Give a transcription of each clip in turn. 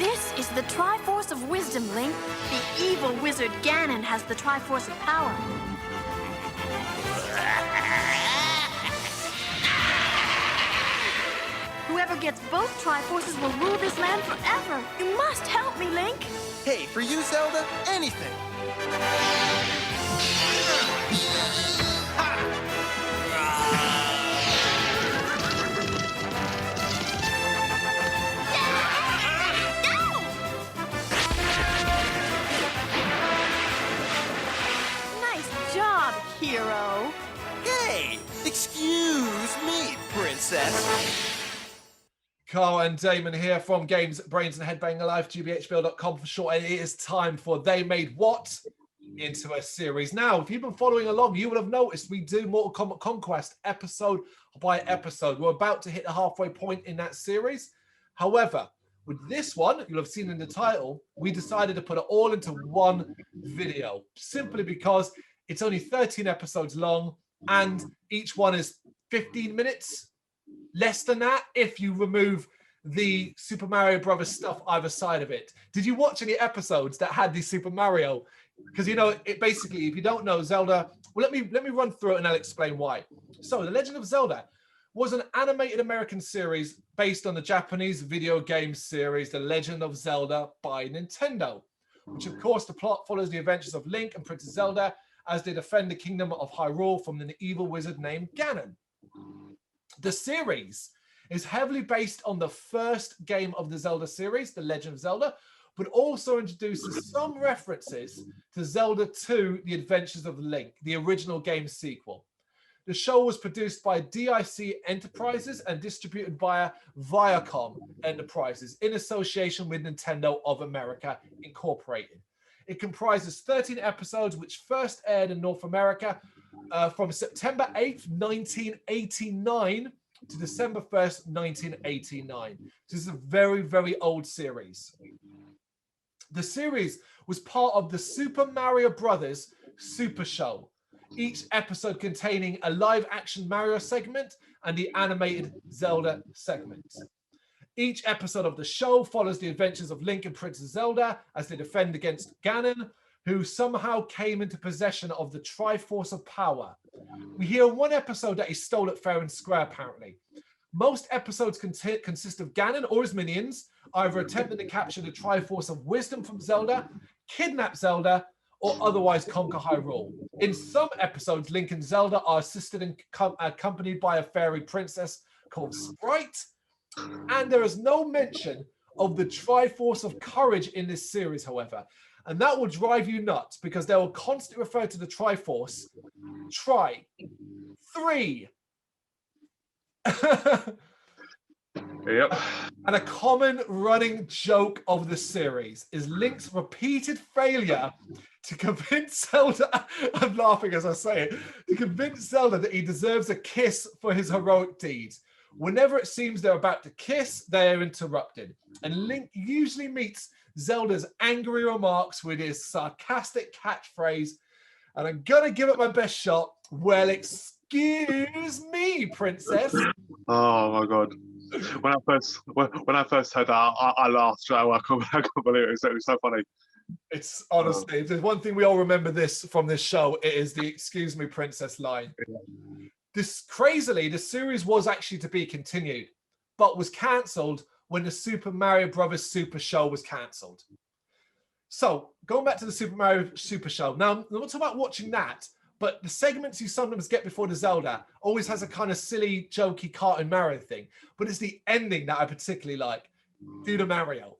This is the Triforce of Wisdom, Link. The evil wizard Ganon has the Triforce of Power. Whoever gets both Triforces will rule this land forever. You must help me, Link. Hey, for you, Zelda, anything. Nice job, hero. Hey, excuse me, princess. Carl and Damon here from Brrraains A Head-Banging Life, gbhblofficial for short, and it is time for They Made What into a series. Now, if you've been following along, you will have noticed we do Mortal Kombat Conquest episode by episode. We're about to hit the halfway point in that series. However, with this one, you'll have seen in the title, we decided to put it all into one video, simply because it's only 13 episodes long, and each one is 15 minutes. Less than that if you remove the Super Mario Brothers stuff either side of it. Did you watch any episodes that had the Super Mario? Because, you know, it basically, if you don't know Zelda, well, let me run through it and I'll explain why. So, The Legend of Zelda was an animated American series based on the Japanese video game series The Legend of Zelda by Nintendo, which, of course, the plot follows the adventures of Link and Princess Zelda as they defend the kingdom of Hyrule from an evil wizard named Ganon. The series is heavily based on the first game of the Zelda series, The Legend of Zelda, but also introduces some references to Zelda 2, The Adventures of Link, the original game sequel. The show was produced by DIC Enterprises and distributed via Viacom Enterprises in association with Nintendo of America Incorporated. It comprises 13 episodes, which first aired in North America from September 8th, 1989 to December 1st, 1989. This is a very, very old series. The series was part of the Super Mario Brothers Super Show, each episode containing a live-action Mario segment and the animated Zelda segment. Each episode of the show follows the adventures of Link and Princess Zelda as they defend against Ganon, who somehow came into possession of the Triforce of Power. We hear one episode that he stole at fair and square, apparently. Most episodes consist of Ganon or his minions either attempting to capture the Triforce of Wisdom from Zelda, kidnap Zelda, or otherwise conquer Hyrule. In some episodes, Link and Zelda are assisted and accompanied by a fairy princess called Sprite, and there is no mention of the Triforce of Courage in this series, however. And that will drive you nuts because they will constantly refer to the Triforce. Try. 3. Yep. And a common running joke of the series is Link's repeated failure to convince Zelda, I'm laughing as I say it, to convince Zelda that he deserves a kiss for his heroic deeds. Whenever it seems they're about to kiss, they are interrupted. And Link usually meets Zelda's angry remarks with his sarcastic catchphrase, and I'm gonna give it my best shot. Well, excuse me, princess. Oh my god! When I first heard that, I laughed straight away. I couldn't believe it. It was so funny. It's honestly, if there's one thing we all remember from this show, it is the "excuse me, princess" line. Crazily, the series was actually to be continued, but was cancelled when the Super Mario Brothers Super Show was cancelled. So, going back to the Super Mario Super Show. Now, I'm not talking about watching that, but the segments you sometimes get before the Zelda always has a kind of silly, jokey cartoon Mario thing. But it's the ending that I particularly like. Do the Mario.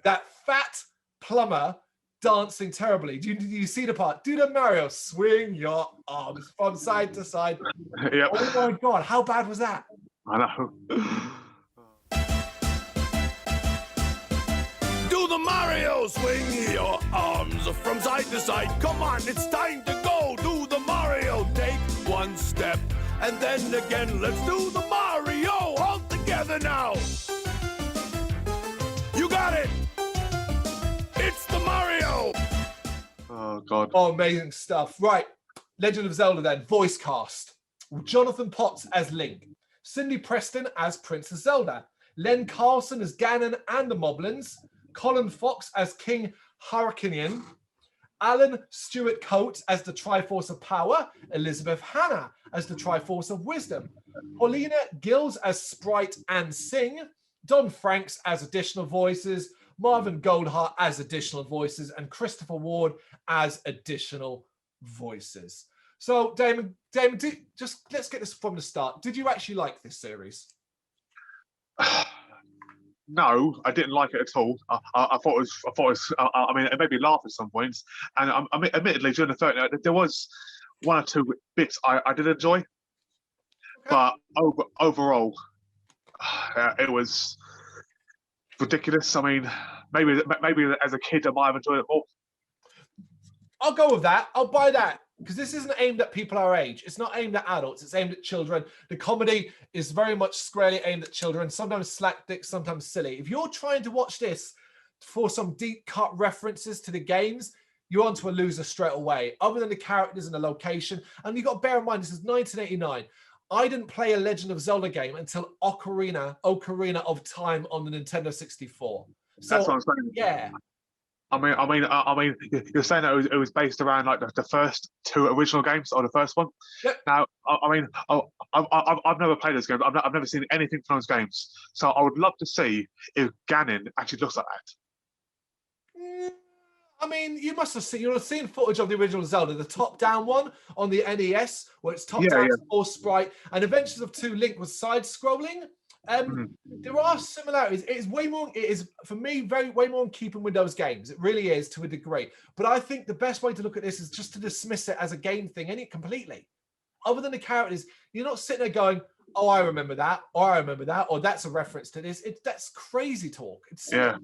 That fat plumber dancing terribly. Do you see the part? Do the Mario. Swing your arms from side to side. Yep. Oh my God, how bad was that? I know. Do the Mario, swing your arms from side to side. Come on, it's time to go. Do the Mario, take one step, and then again, let's do the Mario all together now. You got it. It's the Mario. Oh god. Oh, amazing stuff. Right, Legend of Zelda then, voice cast. Jonathan Potts as Link, Cindy Preston as Princess Zelda, Len Carlson as Ganon and the Moblins, Colin Fox as King Hyrule, Alan Stewart Coates as the Triforce of Power, Elizabeth Hanna as the Triforce of Wisdom, Paulina Gills as Sprite and Sing, Don Franks as additional voices, Marvin Goldhart as additional voices, and Christopher Ward as additional voices. So, Damon, let's get this from the start. Did you actually like this series? No, I didn't like it at all. I thought it was. I mean, it made me laugh at some points. And I mean, admittedly, during the third, there was one or two bits I did enjoy, but overall, it was ridiculous. I mean, maybe as a kid, I might have enjoyed it more. I'll go with that. I'll buy that. Because this isn't aimed at people our age. It's not aimed at adults. It's aimed at children. The comedy is very much squarely aimed at children, sometimes slapstick, sometimes silly. If you're trying to watch this for some deep cut references to the games, you're onto a loser straight away, other than the characters and the location. And you've got to bear in mind, this is 1989. I didn't play a Legend of Zelda game until Ocarina of Time on the Nintendo 64. So, that's what I'm saying. Yeah. I mean, you're saying that it was based around like the first two original games or the first one. Yep. Now, I mean, I've never played those games. I've never seen anything from those games. So I would love to see if Ganon actually looks like that. I mean, you must have seen footage of the original Zelda, the top-down one on the NES, where it's top-down or sprite, and Adventures of 2 Link was side-scrolling. There are similarities. It is for me way more in keeping with those games. It really is, to a degree. But I think the best way to look at this is just to dismiss it as a game thing, completely. Other than the characters, you're not sitting there going, "Oh, I remember that," or "I remember that," or "That's a reference to this." That's crazy talk. Yeah.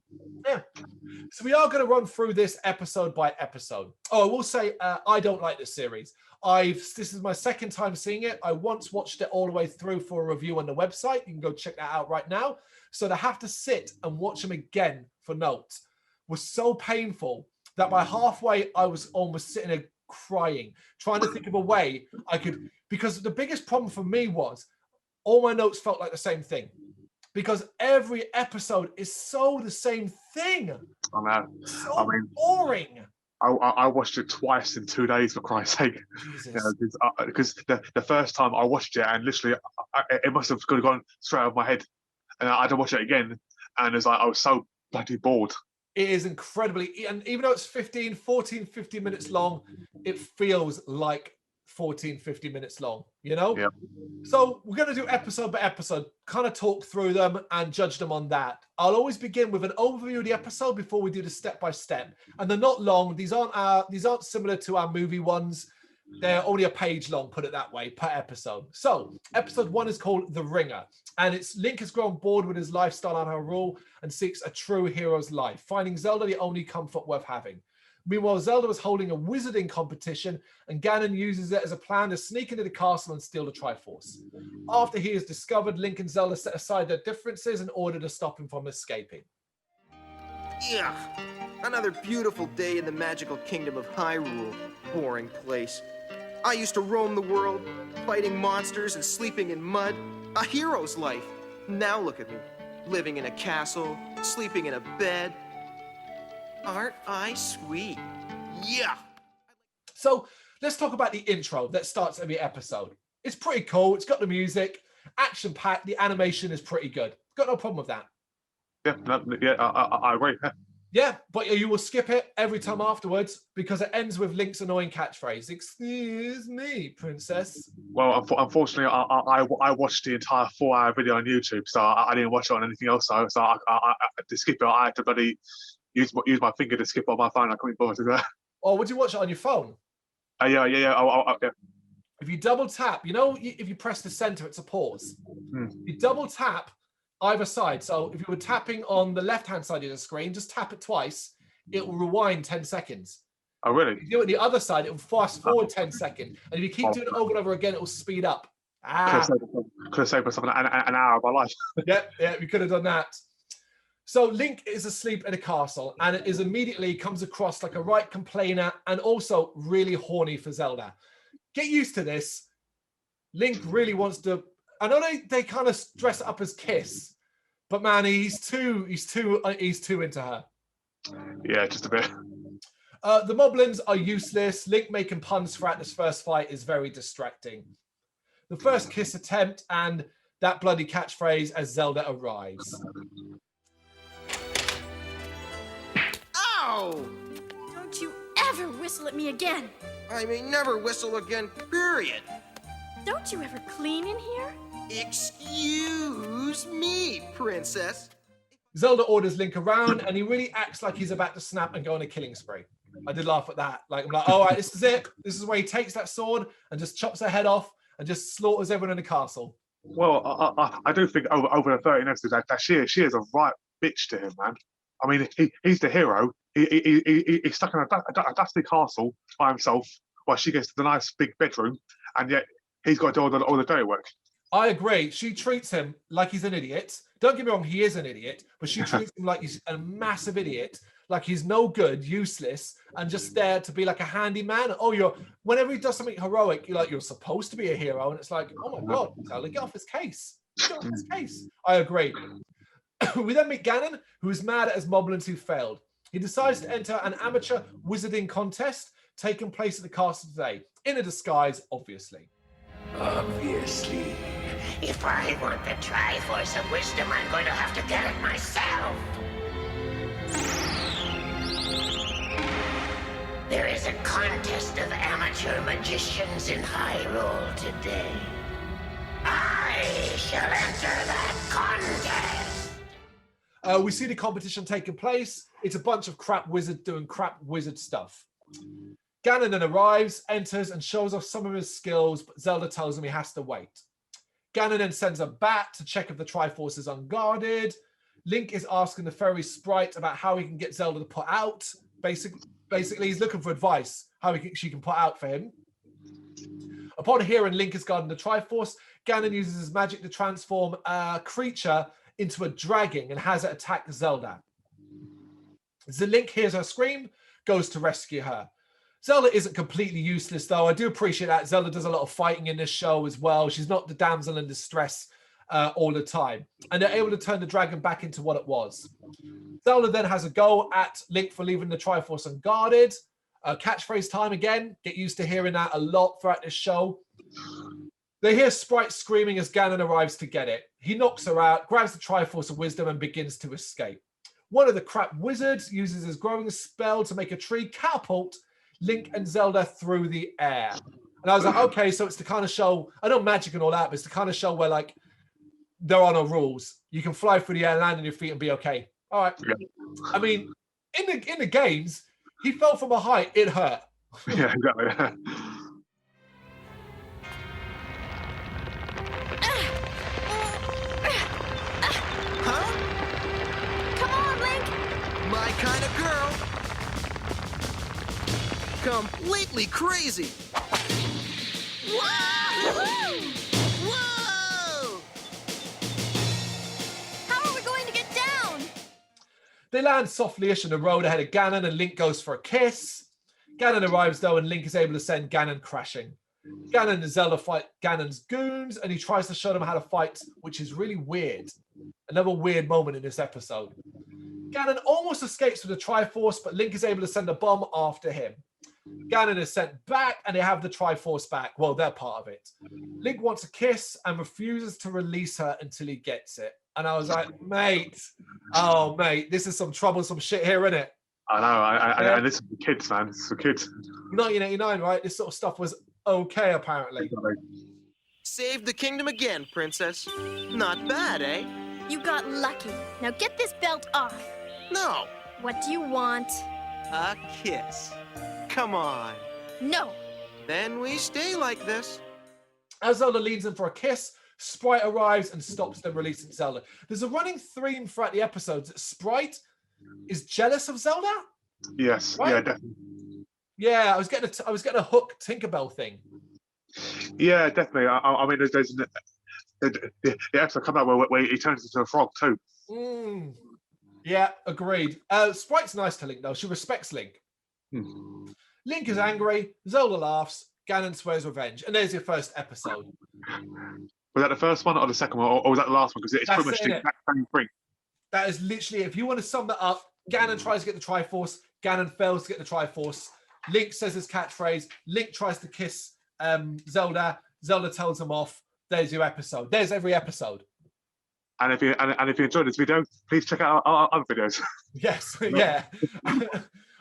So we are going to run through this episode by episode. Oh, I will say I don't like this series. This is my second time seeing it. I once watched it all the way through for a review on the website. You can go check that out right now. So to have to sit and watch them again for notes was so painful that by halfway I was almost sitting there crying, trying to think of a way I could, because the biggest problem for me was all my notes felt like the same thing, because every episode is so the same thing. I know. So boring. I watched it twice in 2 days, for Christ's sake. Because the first time I watched it, and literally it must have gone straight out of my head, and I had to watch it again, and I was so bloody bored. It is incredibly, and even though it's 15 minutes long, it feels like 50 minutes long, Yeah. So we're going to do episode by episode, kind of talk through them and judge them on that. I'll always begin with an overview of the episode before we do the step by step, and they're not long. These aren't similar to our movie ones. They're only a page long, put it that way, per episode. So episode 1 is called The Ringer, and it's Link has grown bored with his lifestyle on Hyrule and seeks a true hero's life, finding Zelda the only comfort worth having. Meanwhile, Zelda was holding a wizarding competition, and Ganon uses it as a plan to sneak into the castle and steal the Triforce. After he is discovered, Link and Zelda set aside their differences in order to stop him from escaping. Yeah, another beautiful day in the magical kingdom of Hyrule. Boring place. I used to roam the world, fighting monsters and sleeping in mud. A hero's life. Now look at me, living in a castle, sleeping in a bed. Aren't I sweet? Yeah. So let's talk about the intro that starts every episode. It's pretty cool. It's got the music, action-packed. The animation is pretty good. Got no problem with that. I agree. Yeah, but you will skip it every time afterwards because it ends with Link's annoying catchphrase. "Excuse me, princess." Well, unfortunately, I watched the entire 4-hour video on YouTube, so I didn't watch it on anything else. So to skip it, I had to bloody use my finger to skip on my phone. I couldn't bother to do that. Or would you watch it on your phone? Yeah. If you double tap, if you press the center, it's a pause. You double tap either side. So if you were tapping on the left-hand side of the screen, just tap it twice. It will rewind 10 seconds. Oh, really? If you do it on the other side, it will fast forward 10 seconds. And if you keep doing it over and over again, it will speed up. Could have saved myself an hour of my life. Yeah, we could have done that. So Link is asleep in a castle, and it is immediately comes across like a right complainer and also really horny for Zelda. Get used to this. Link really wants to. I know they kind of dress it up as kiss, But man, he's too into her. Yeah, just a bit. The Moblins are useless. Link making puns throughout this first fight is very distracting. The first kiss attempt and that bloody catchphrase as Zelda arrives. Ow! Don't you ever whistle at me again. I may never whistle again, period. Don't you ever clean in here? Excuse me, princess. Zelda orders Link around and he really acts like he's about to snap and go on a killing spree. I did laugh at that. Like, I'm like, all right, this is it. This is where he takes that sword and just chops her head off and just slaughters everyone in the castle. Well, I do think over the 13 episodes that she is a right bitch to him, man. I mean, he's the hero. He's stuck in a dusty castle by himself while she gets to the nice big bedroom, and yet he's got to do all the dirty work. I agree. She treats him like he's an idiot. Don't get me wrong, he is an idiot, but she treats him like he's a massive idiot, like he's no good, useless, and just there to be like a handyman. Oh, whenever he does something heroic, you're supposed to be a hero, and it's like, oh my god, Zelda, get off his case. Get off his case. I agree. We then meet Ganon, who is mad at his moblins who failed. He decides to enter an amateur wizarding contest taking place at the castle today, in a disguise, obviously. Obviously. If I want the Triforce of Wisdom, I'm going to have to get it myself. There is a contest of amateur magicians in Hyrule today. I shall enter that contest. We see the competition taking place. It's a bunch of crap wizards doing crap wizard stuff. Ganon then arrives, enters, and shows off some of his skills, but Zelda tells him he has to wait. Ganon then sends a bat to check if the Triforce is unguarded. Link is asking the fairy sprite about how he can get Zelda to put out. Basically, he's looking for advice, how she can put out for him. Upon hearing Link is guarding the Triforce, Ganon uses his magic to transform a creature into a dragon and has it attack Zelda. Link hears her scream, goes to rescue her. Zelda isn't completely useless, though. I do appreciate that. Zelda does a lot of fighting in this show as well. She's not the damsel in distress all the time. And they're able to turn the dragon back into what it was. Zelda then has a go at Link for leaving the Triforce unguarded. Catchphrase time again. Get used to hearing that a lot throughout this show. They hear Sprite screaming as Ganon arrives to get it. He knocks her out, grabs the Triforce of Wisdom, and begins to escape. One of the crap wizards uses his growing spell to make a tree catapult Link and Zelda through the air. And I was like, okay, so it's the kind of show, I know magic and all that, but it's the kind of show where like there are no rules. You can fly through the air, land on your feet, and be okay. All right. Yeah. I mean, in the games, he fell from a height, it hurt. Yeah, exactly. Huh? Come on, Link. My kind of girl. Completely crazy. Whoa! Whoa! How are we going to get down? They land softly-ish on the road ahead of Ganon, and Link goes for a kiss. Ganon arrives, though, and Link is able to send Ganon crashing. Ganon and Zelda fight Ganon's goons, and he tries to show them how to fight, which is really weird. Another weird moment in this episode. Ganon almost escapes with the Triforce, but Link is able to send a bomb after him. Ganon is sent back, and they have the Triforce back. Well, they're part of it. Link wants a kiss and refuses to release her until he gets it. And I was like, mate, this is some troublesome shit here, isn't it? I know. And this is for kids, man. This is for kids. 1989, right? This sort of stuff was okay, apparently. Saved the kingdom again, princess. Not bad, eh? You got lucky. Now get this belt off. No. What do you want? A kiss. Come on. No. Then we stay like this. As Zelda leans in for a kiss, Sprite arrives and stops them releasing Zelda. There's a running theme throughout the episodes that Sprite is jealous of Zelda. Yes, right? Yeah, definitely. Yeah, I was getting a Hook Tinkerbell thing. Yeah, definitely. I mean, there's the episode come out where he turns into a frog too. Yeah, agreed. Sprite's nice to Link though. She respects Link. Link is angry. Zelda laughs. Ganon swears revenge, and there's your first episode. Was that the first one or the second one, or was that the last one? Because it's pretty much the exact same thing. That is literally, if you want to sum that up, Ganon tries to get the Triforce, Ganon fails to get the Triforce, Link says his catchphrase, Link tries to kiss Zelda, Zelda tells him off. There's your episode. There's every episode. And if you enjoyed this video, please check out our other videos. Yes, yeah. I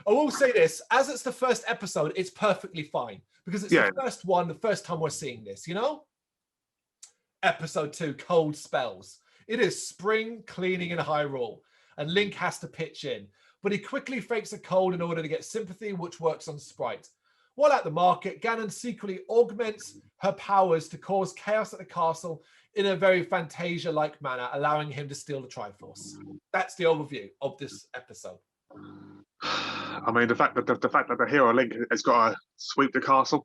will say this, as it's the first episode, it's perfectly fine because it's the first one, the first time we're seeing this, you know? Episode 2, Cold Spells. It is spring cleaning in Hyrule, and Link has to pitch in, but he quickly fakes a cold in order to get sympathy, which works on Sprite. While at the market, Ganon secretly augments her powers to cause chaos at the castle in a very Fantasia-like manner, allowing him to steal the Triforce. That's the overview of this episode. I mean, the fact that the hero Link has got to sweep the castle.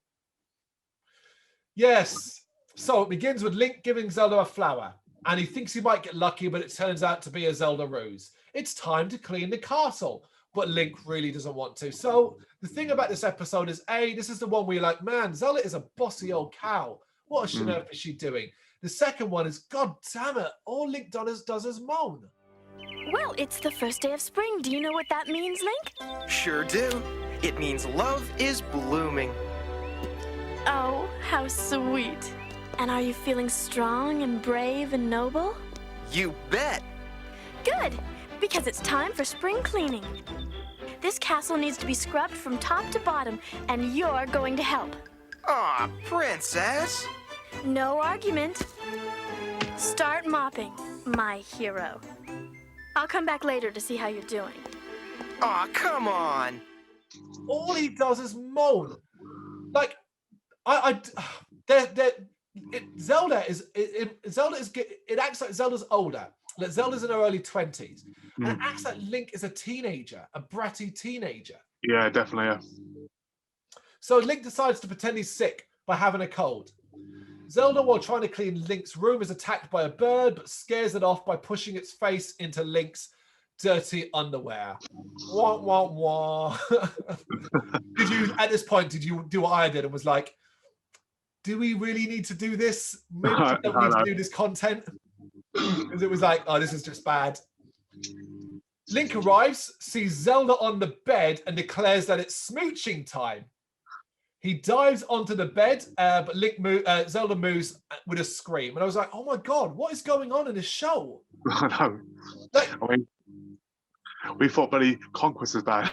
Yes. So it begins with Link giving Zelda a flower, and he thinks he might get lucky, but it turns out to be a Zelda ruse. It's time to clean the castle, but Link really doesn't want to. So the thing about this episode is, A, this is the one where you're like, man, Zelda is a bossy old cow. What on earth is she doing? The second one is, God damn it, all Link does is moan. Well, it's the first day of spring. Do you know what that means, Link? Sure do. It means love is blooming. Oh, how sweet. And are you feeling strong and brave and noble? You bet. Good, because it's time for spring cleaning. This castle needs to be scrubbed from top to bottom, and you're going to help. Aw, Princess. No argument. Start mopping, my hero. I'll come back later to see how you're doing. Aw, come on. All he does is moan. Like, Zelda it acts like Zelda's older. Like Zelda's in her early 20s. And it acts like Link is a teenager, a bratty teenager. Yeah, definitely, yeah. So Link decides to pretend he's sick by having a cold. Zelda, while trying to clean Link's room, is attacked by a bird, but scares it off by pushing its face into Link's dirty underwear. Wah, wah, wah. At this point, did you do what I did and was like, do we really need to do this? Maybe we don't need to do this content. Because it was like, oh, this is just bad. Link arrives, sees Zelda on the bed, and declares that it's smooching time. He dives onto the bed, but Zelda moves with a scream. And I was like, oh my God, what is going on in this show? I know. Like, I mean, we thought bloody Conquest was bad.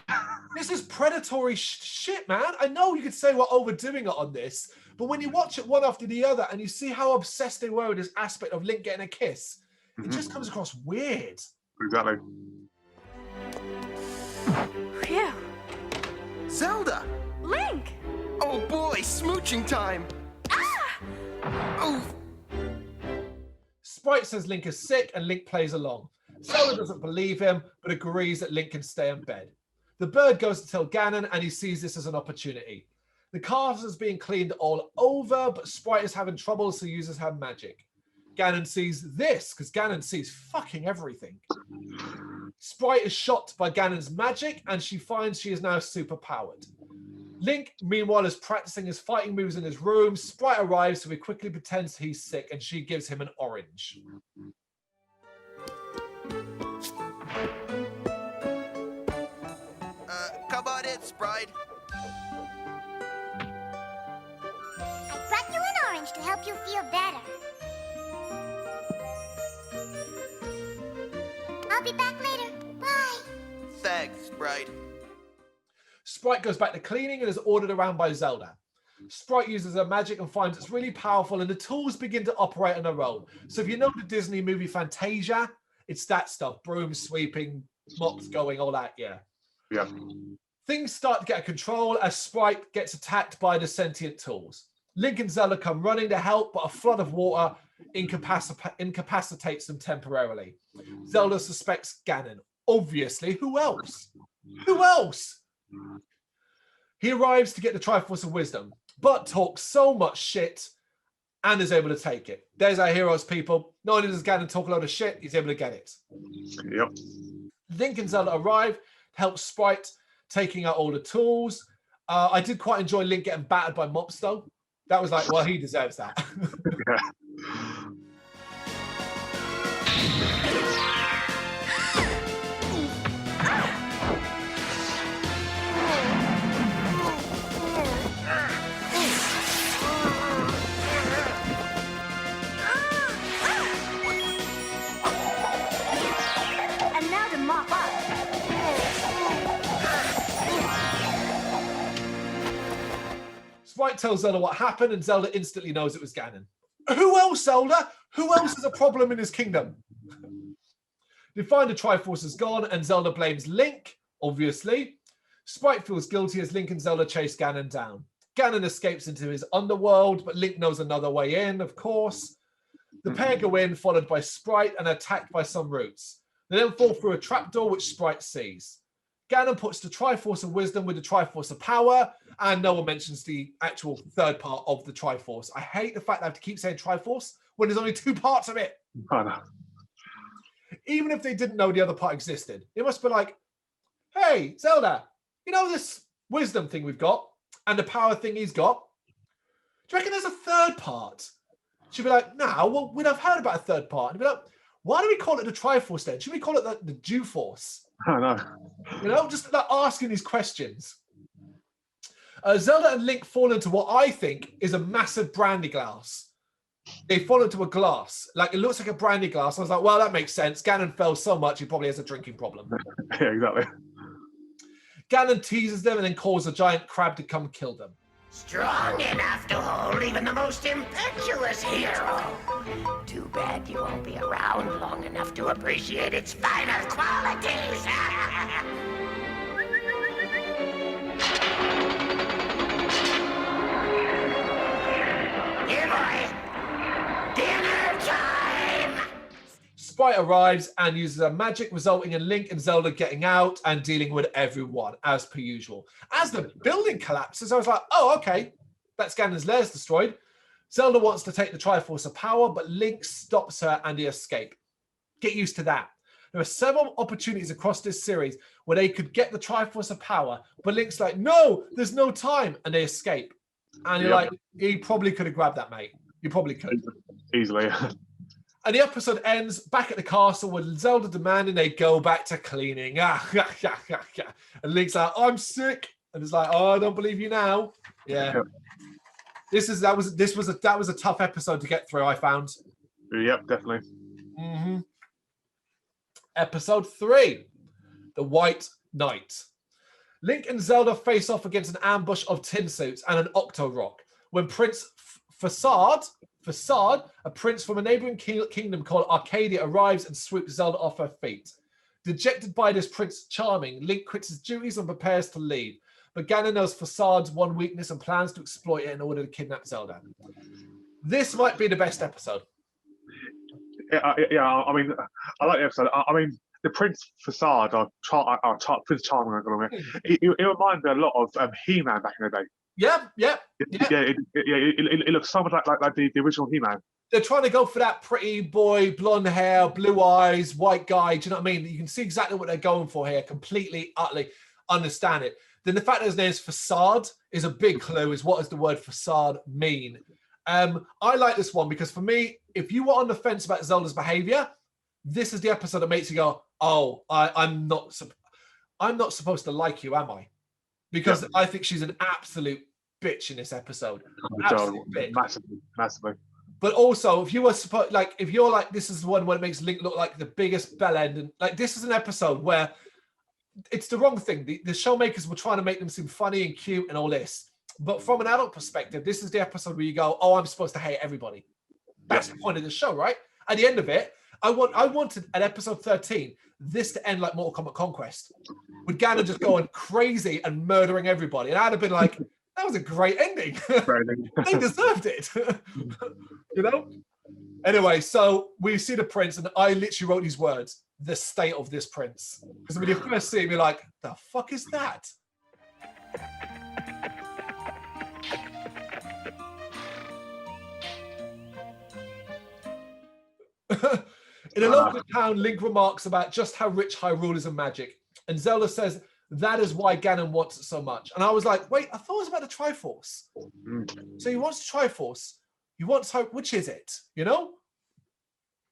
This is predatory shit, man. I know you could say we're overdoing it on this, but when you watch it one after the other and you see how obsessed they were with this aspect of Link getting a kiss, it just comes across weird. Exactly. Phew. Zelda. Link! Oh boy, smooching time. Ah! Oh. Sprite says Link is sick and Link plays along. Zelda doesn't believe him, but agrees that Link can stay in bed. The bird goes to tell Ganon, and he sees this as an opportunity. The castle is being cleaned all over, but Sprite is having trouble, so uses her magic. Ganon sees this, because Ganon sees fucking everything. Sprite is shocked by Ganon's magic, and she finds she is now superpowered. Link, meanwhile, is practicing his fighting moves in his room. Sprite arrives, so he quickly pretends he's sick, and she gives him an orange. Come on in, Sprite. I brought you an orange to help you feel better. I'll be back later. Bye. Thanks, Sprite. Sprite goes back to cleaning and is ordered around by Zelda. Sprite uses her magic and finds it's really powerful, and the tools begin to operate on their own. So if you know the Disney movie Fantasia, it's that stuff. Brooms sweeping, mops going, all that, yeah. Yeah. Things start to get out of control as Sprite gets attacked by the sentient tools. Link and Zelda come running to help, but a flood of water incapacitates them temporarily. Zelda suspects Ganon. Obviously, who else? Who else? He arrives to get the Triforce of Wisdom, but talks so much shit and is able to take it. There's our heroes, people. Not only does Ganon talk a lot of shit, he's able to get it. Yep. Link and Zelda arrive, help Sprite taking out all the tools. I did quite enjoy Link getting battered by mops, though. That was like, well, he deserves that. Yeah. Sprite tells Zelda what happened, and Zelda instantly knows it was Ganon. Who else, Zelda? Who else is a problem in his kingdom? They find the Triforce is gone, and Zelda blames Link, obviously. Sprite feels guilty as Link and Zelda chase Ganon down. Ganon escapes into his underworld, but Link knows another way in, of course. The pair go in, followed by Sprite, and attacked by some roots. They then fall through a trapdoor, which Sprite sees. Ganon puts the Triforce of Wisdom with the Triforce of Power, and no one mentions the actual third part of the Triforce. I hate the fact that I have to keep saying Triforce when there's only 2 parts of it. I know. Even if they didn't know the other part existed, it must be like, hey, Zelda, you know this wisdom thing we've got and the power thing he's got? Do you reckon there's a third part? She'd be like, no, well, we'd have heard about a third part. And be like, why do we call it the Triforce then? Should we call it the Dew Force? I know. You know, just like asking these questions. Zelda and Link fall into what I think is a massive brandy glass. They fall into a glass. Like, it looks like a brandy glass. I was like, well, that makes sense. Ganon fell so much, he probably has a drinking problem. Yeah, exactly. Ganon teases them and then calls a giant crab to come kill them. Strong enough to hold even the most impetuous hero. Too bad you won't be around long enough to appreciate its finer qualities. Here, boy. Dinner time! Sprite arrives and uses a magic, resulting in Link and Zelda getting out and dealing with everyone, as per usual. As the building collapses, I was like, oh, okay, that's Ganon's lairs destroyed. Zelda wants to take the Triforce of Power, but Link stops her and they escape. Get used to that. There are several opportunities across this series where they could get the Triforce of Power, but Link's like, no, there's no time, and they escape. And you're like, he probably could have grabbed that, mate. You probably could. Easily. And the episode ends back at the castle with Zelda demanding they go back to cleaning. And Link's like, I'm sick. And it's like, oh, I don't believe you now. Yeah. That was a tough episode to get through, I found. Yep, definitely. Mm-hmm. Episode 3, The White Knight. Link and Zelda face off against an ambush of tin suits and an Octo-Rock when Prince Facade, a prince from a neighboring kingdom called Arcadia, arrives and swoops Zelda off her feet. Dejected by this Prince Charming, Link quits his duties and prepares to leave. But Ganon knows Facade's one weakness and plans to exploit it in order to kidnap Zelda. This might be the best episode. Yeah, I mean, I like the episode. I mean, the Prince Facade, Prince Charming, it reminds me a lot of He-Man back in the day. Yeah. It looks so much like the original He-Man. They're trying to go for that pretty boy, blonde hair, blue eyes, white guy. Do you know what I mean? You can see exactly what they're going for here. Completely, utterly understand it. Then the fact that his name is Facade is a big clue. Is what does the word facade mean? I like this one because for me, if you were on the fence about Zelda's behavior, this is the episode that makes you go, "Oh, I'm not supposed to like you, am I?" Because I think she's an absolute bitch in this episode. Absolute bitch. Massively. But also, if you were if you're like, this is the one where it makes Link look like the biggest bellend, and like this is an episode where it's the wrong thing. The showmakers were trying to make them seem funny and cute and all this. But from an adult perspective, this is the episode where you go, oh, I'm supposed to hate everybody. That's the point of the show, right? At the end of it, I wanted at episode 13, this to end like Mortal Kombat Conquest, with Ganon just going crazy and murdering everybody. And I'd have been like, that was a great ending. They deserved it. You know? Anyway, so we see the prince, and I literally wrote these words, the state of this prince. Because when you first see him, you're like, the fuck is that? In a local town, Link remarks about just how rich Hyrule is in magic. And Zelda says that is why Ganon wants it so much. And I was like, wait, I thought it was about the Triforce. So he wants the Triforce. He wants hope. Which is it? You know?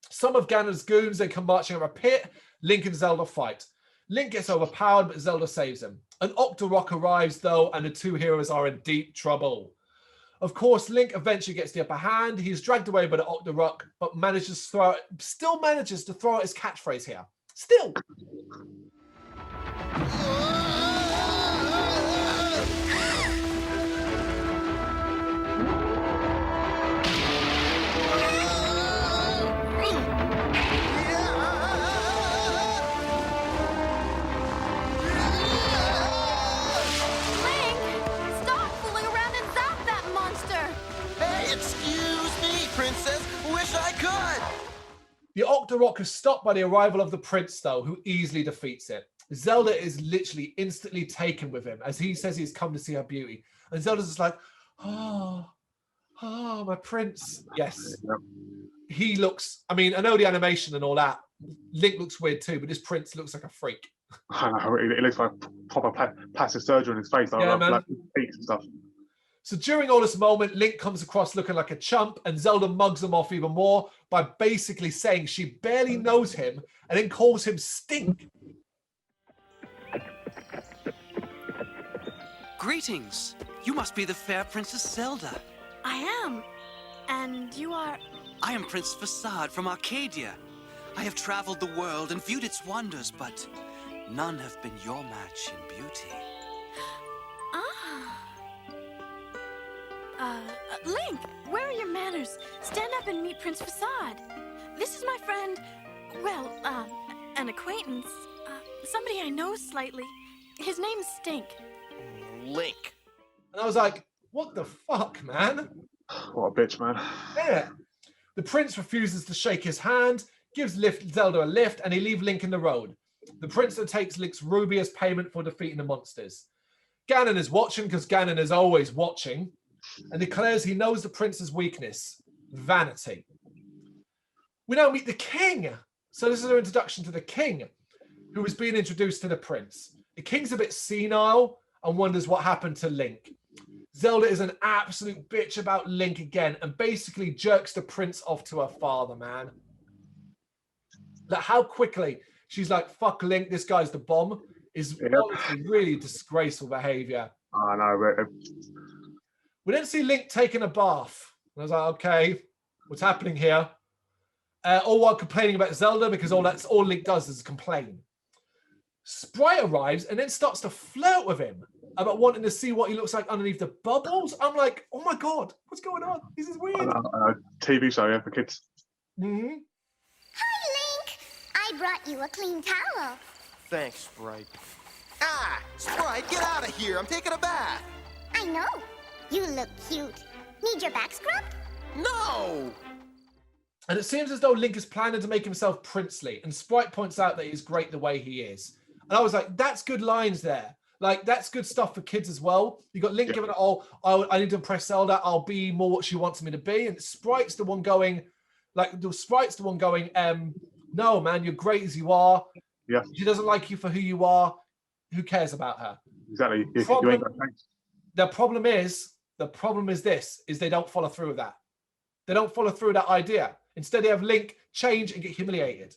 Some of Ganon's goons, they come marching out of a pit. Link and Zelda fight. Link gets overpowered, but Zelda saves him. An Octo-Rock arrives, though, and the two heroes are in deep trouble. Of course, Link eventually gets the upper hand. He's dragged away by the Octo-Rock, but still manages to throw out his catchphrase here. Still. Dr. Rock is stopped by the arrival of the prince, though, who easily defeats it. Zelda is literally instantly taken with him as he says he's come to see her beauty. And Zelda's just like, oh, my prince. Yes. He looks, I mean, I know the animation and all that. Link looks weird too, but this prince looks like a freak. I know, it looks like proper plastic surgery on his face. Yeah, man. Like cheeks and stuff. So during all this moment, Link comes across looking like a chump, and Zelda mugs him off even more by basically saying she barely knows him and then calls him Stink. Greetings. You must be the fair Princess Zelda. I am. And you are... I am Prince Facade from Arcadia. I have traveled the world and viewed its wonders, but none have been your match in beauty. Link, where are your manners? Stand up and meet Prince Facade. This is my friend, well, an acquaintance. Somebody I know slightly. His name's Stink. Link. And I was like, what the fuck, man? What a bitch, man. Yeah. The prince refuses to shake his hand, gives Zelda a lift, and he leaves Link in the road. The prince then takes Link's ruby as payment for defeating the monsters. Ganon is watching, because Ganon is always watching, and declares he knows the prince's weakness, vanity. We now meet the king. So this is our introduction to the king, who is being introduced to the prince. The king's a bit senile and wonders what happened to Link. Zelda is an absolute bitch about Link again and basically jerks the prince off to her father, man. Like how quickly she's like, fuck Link, this guy's the bomb, is honestly really disgraceful behavior. I know. We then see Link taking a bath. And I was like, okay, what's happening here? All while complaining about Zelda, because all Link does is complain. Sprite arrives and then starts to flirt with him about wanting to see what he looks like underneath the bubbles. I'm like, oh my God, what's going on? This is weird. TV show, yeah, for kids. Mm-hmm. Hi, Link. I brought you a clean towel. Thanks, Sprite. Ah! Sprite, get out of here! I'm taking a bath! I know. You look cute. Need your back scrubbed? No! And it seems as though Link is planning to make himself princely. And Sprite points out that he's great the way he is. And I was like, that's good lines there. Like, that's good stuff for kids as well. You got Link giving it all, oh, I need to impress Zelda. I'll be more what she wants me to be. And Sprite's the one going, no, man, you're great as you are. Yeah. She doesn't like you for who you are. Who cares about her? Exactly. You ain't got thanks. The problem is this, is they don't follow through with that. They don't follow through with that idea. Instead, they have Link change and get humiliated.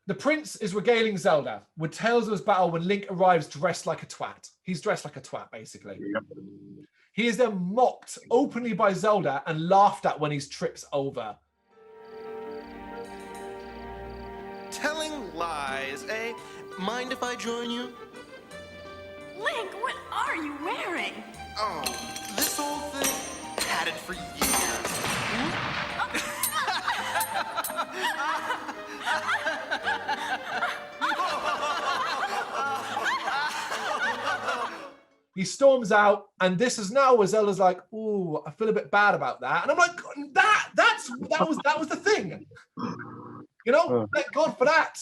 The prince is regaling Zelda with tales of his battle when Link arrives dressed like a twat. He's dressed like a twat, basically. Yeah. He is then mocked openly by Zelda and laughed at when he's trips over. Telling lies, eh? Mind if I join you? Link, what are you wearing? Oh, this old thing? Had it for years. He storms out, and this is now where Zelda's like, "Ooh, I feel a bit bad about that," and I'm like, "That was the thing, you know? Thank God for that."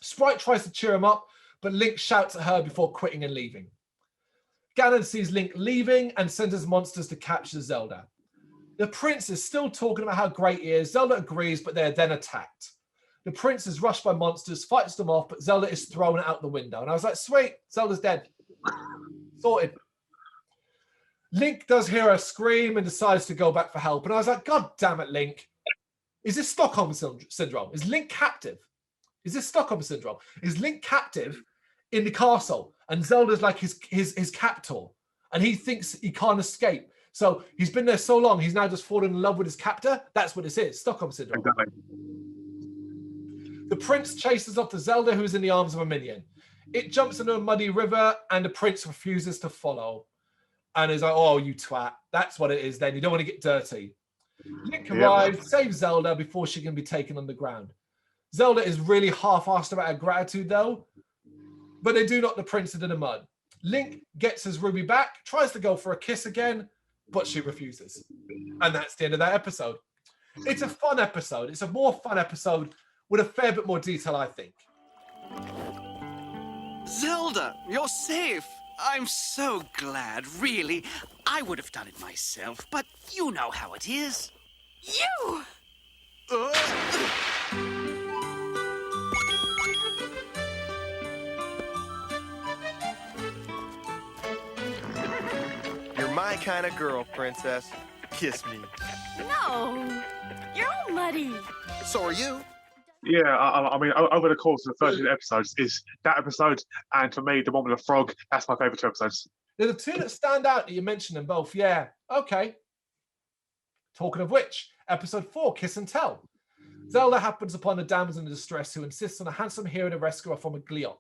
Sprite tries to cheer him up, but Link shouts at her before quitting and leaving. Ganon sees Link leaving and sends his monsters to capture Zelda. The prince is still talking about how great he is. Zelda agrees, but they're then attacked. The prince is rushed by monsters, fights them off, but Zelda is thrown out the window. And I was like, sweet, Zelda's dead. Sorted. Link does hear her scream and decides to go back for help. And I was like, God damn it, Link. Is this Stockholm syndrome? Is Link captive? Is this Stockholm syndrome? Is Link captive in the castle? And Zelda's like his captor. And he thinks he can't escape. So he's been there so long, he's now just fallen in love with his captor. That's what this is, Stockholm syndrome. Exactly. The prince chases off to Zelda, who is in the arms of a minion. It jumps into a muddy river, and the prince refuses to follow. And is like, oh, you twat. That's what it is then. You don't want to get dirty. Link arrives, saves Zelda before she can be taken underground. Zelda is really half-assed about her gratitude, though. But they do knock the prince into the mud. Link gets his ruby back, tries to go for a kiss again, but she refuses. And that's the end of that episode. It's a fun episode. It's a more fun episode with a fair bit more detail, I think. Zelda, you're safe. I'm so glad, really. I would have done it myself, but you know how it is. You! You're my kind of girl, princess. Kiss me. No, you're all muddy. So are you. Yeah, I mean, over the course of the first 2 episodes is that episode, and for me, the one with the frog, that's my favourite 2 episodes. There's the 2 that stand out that you mentioned them both. Yeah, okay. Talking of which, episode 4, Kiss and Tell. Zelda happens upon a damsel in distress who insists on a handsome hero to rescue her from a Gleeok.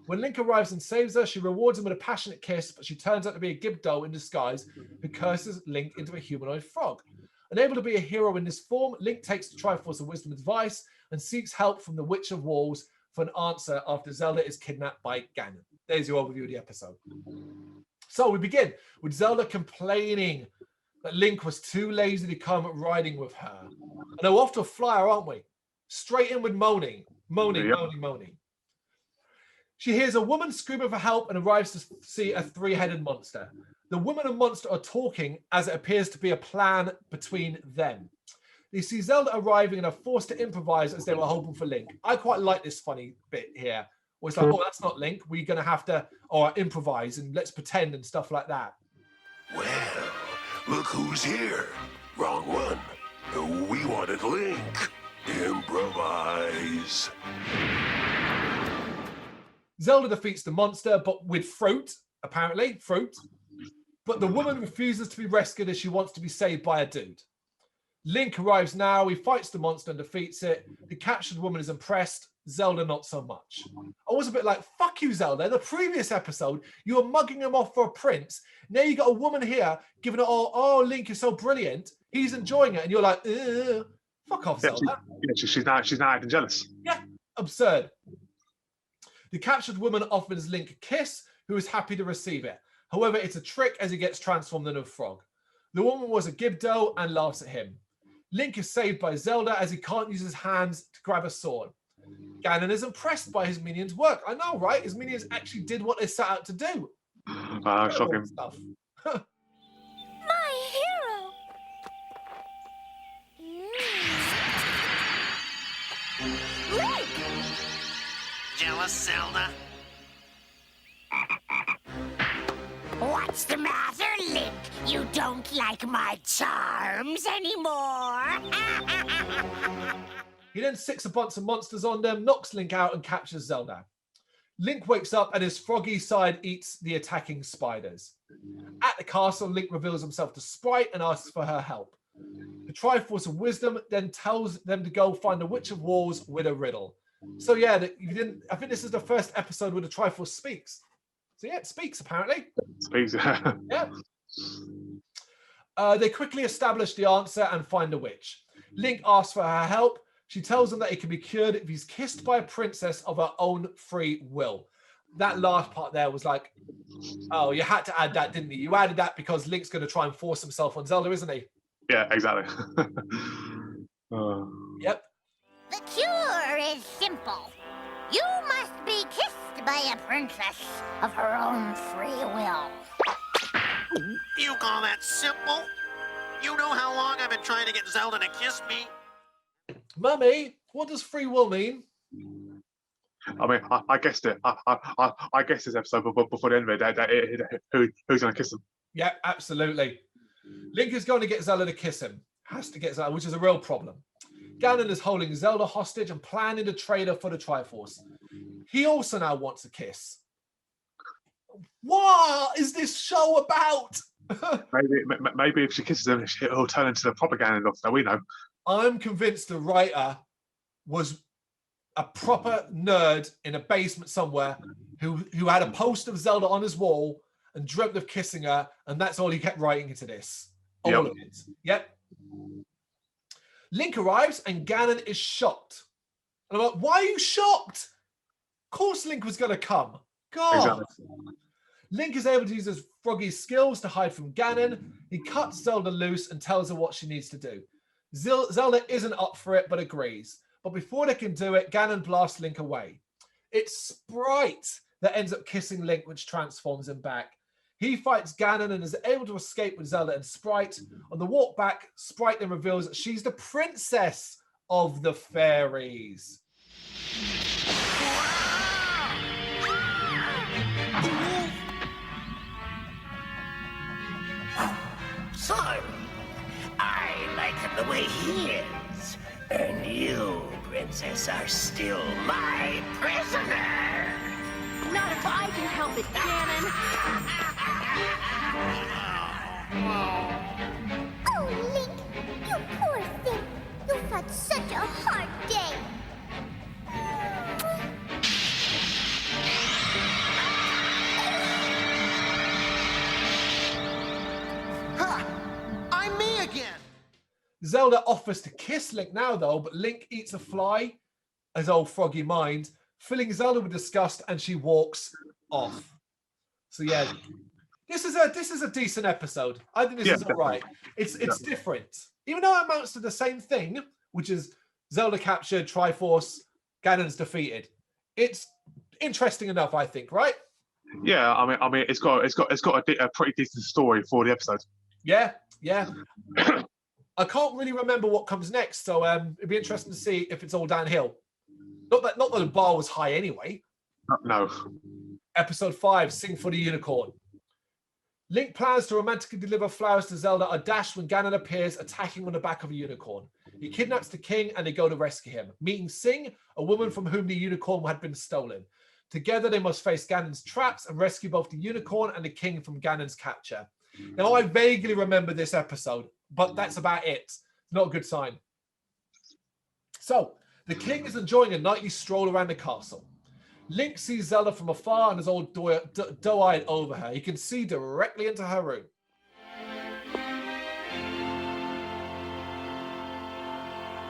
When Link arrives and saves her, she rewards him with a passionate kiss, but she turns out to be a Gibdo in disguise who curses Link into a humanoid frog. Unable to be a hero in this form, Link takes the Triforce of Wisdom advice and seeks help from the Witch of Walls for an answer after Zelda is kidnapped by Ganon. There's your overview of the episode. So we begin with Zelda complaining that Link was too lazy to come riding with her. And we're off to a flyer, aren't we? Straight in with moaning. She hears a woman screaming for help and arrives to see a 3-headed monster. The woman and monster are talking as it appears to be a plan between them. They see Zelda arriving and are forced to improvise as they were hoping for Link. I quite like this funny bit here, where it's like, oh, that's not Link. We're going to have to improvise and let's pretend and stuff like that. Well, look who's here. Wrong one. We wanted Link. Improvise. Zelda defeats the monster, but with fruit, apparently, fruit. But the woman refuses to be rescued as she wants to be saved by a dude. Link arrives now, he fights the monster and defeats it. The captured woman is impressed, Zelda not so much. I was a bit like, fuck you, Zelda. The previous episode, you were mugging him off for a prince. Now you got a woman here giving it all, oh, Link is so brilliant. He's enjoying it. And you're like, fuck off, Zelda. She's now acting jealous. Yeah, absurd. The captured woman offers Link a kiss, who is happy to receive it. However, it's a trick as he gets transformed into a frog. The woman was a Gibdo and laughs at him. Link is saved by Zelda as he can't use his hands to grab a sword. Ganon is impressed by his minions' work. I know, right? His minions actually did what they set out to do. Shocking. Stuff. My hero! Link! Jealous, Zelda? What's the matter, Link? You don't like my charms anymore? He then sicks a bunch of monsters on them, knocks Link out, and captures Zelda. Link wakes up and his froggy side eats the attacking spiders. At the castle, Link reveals himself to Sprite and asks for her help. The Triforce of Wisdom then tells them to go find the Witch of Walls with a riddle. So yeah, I think this is the first episode where the Triforce speaks. So yeah, it speaks apparently. Speaks. Yeah. They quickly establish the answer and find a witch. Link asks for her help. She tells him that he can be cured if he's kissed by a princess of her own free will. That last part there was like, oh, you had to add that, didn't you? You added that because Link's going to try and force himself on Zelda, isn't he? Yeah, exactly. Yep. The cure is simple. You must be kissed by a princess of her own free will. You call that simple? You know how long I've been trying to get Zelda to kiss me? Mummy, what does free will mean? I mean, I guessed it. I guessed this episode before the end of it. Who's going to kiss him? Yeah, absolutely. Link is going to get Zelda to kiss him. Has to get Zelda, which is a real problem. Ganon is holding Zelda hostage and planning to trade her for the Triforce. He also now wants a kiss. What is this show about? maybe if she kisses him, it'll turn into the proper Ganon that we know. I'm convinced the writer was a proper nerd in a basement somewhere who had a poster of Zelda on his wall and dreamt of kissing her, and that's all he kept writing into this. All of it. Yep. Link arrives and Ganon is shocked. And I'm like, why are you shocked? Of course Link was going to come. God. Exactly. Link is able to use his Froggy's skills to hide from Ganon. He cuts Zelda loose and tells her what she needs to do. Zelda isn't up for it, but agrees. But before they can do it, Ganon blasts Link away. It's Sprite that ends up kissing Link, which transforms him back. He fights Ganon and is able to escape with Zelda and Sprite. On the walk back, Sprite then reveals that she's the princess of the fairies. So, I like him the way he is. And you, princess, are still my prisoner. Not if I can help it, Ganon. Oh, Link, you poor thing. You've had such a hard day. Ha! I'm me again! Zelda offers to kiss Link now, though, but Link eats a fly, as old Froggy mind, filling Zelda with disgust, and she walks off. So yeah, this is a decent episode. I think this is all right. It's different, even though it amounts to the same thing, which is Zelda captured, Triforce, Ganon's defeated. It's interesting enough, I think, right? Yeah, I mean, it's got a pretty decent story for the episode. Yeah. I can't really remember what comes next, so it'd be interesting to see if it's all downhill. Not that the bar was high anyway. No. Episode 5, Sing for the Unicorn. Link plans to romantically deliver flowers to Zelda are dashed when Ganon appears, attacking on the back of a unicorn. He kidnaps the king and they go to rescue him, meeting Sing, a woman from whom the unicorn had been stolen. Together, they must face Ganon's traps and rescue both the unicorn and the king from Ganon's capture. Now, I vaguely remember this episode, but that's about it. Not a good sign. So, the king is enjoying a nightly stroll around the castle. Link sees Zelda from afar and is all doe-eyed over her. He can see directly into her room.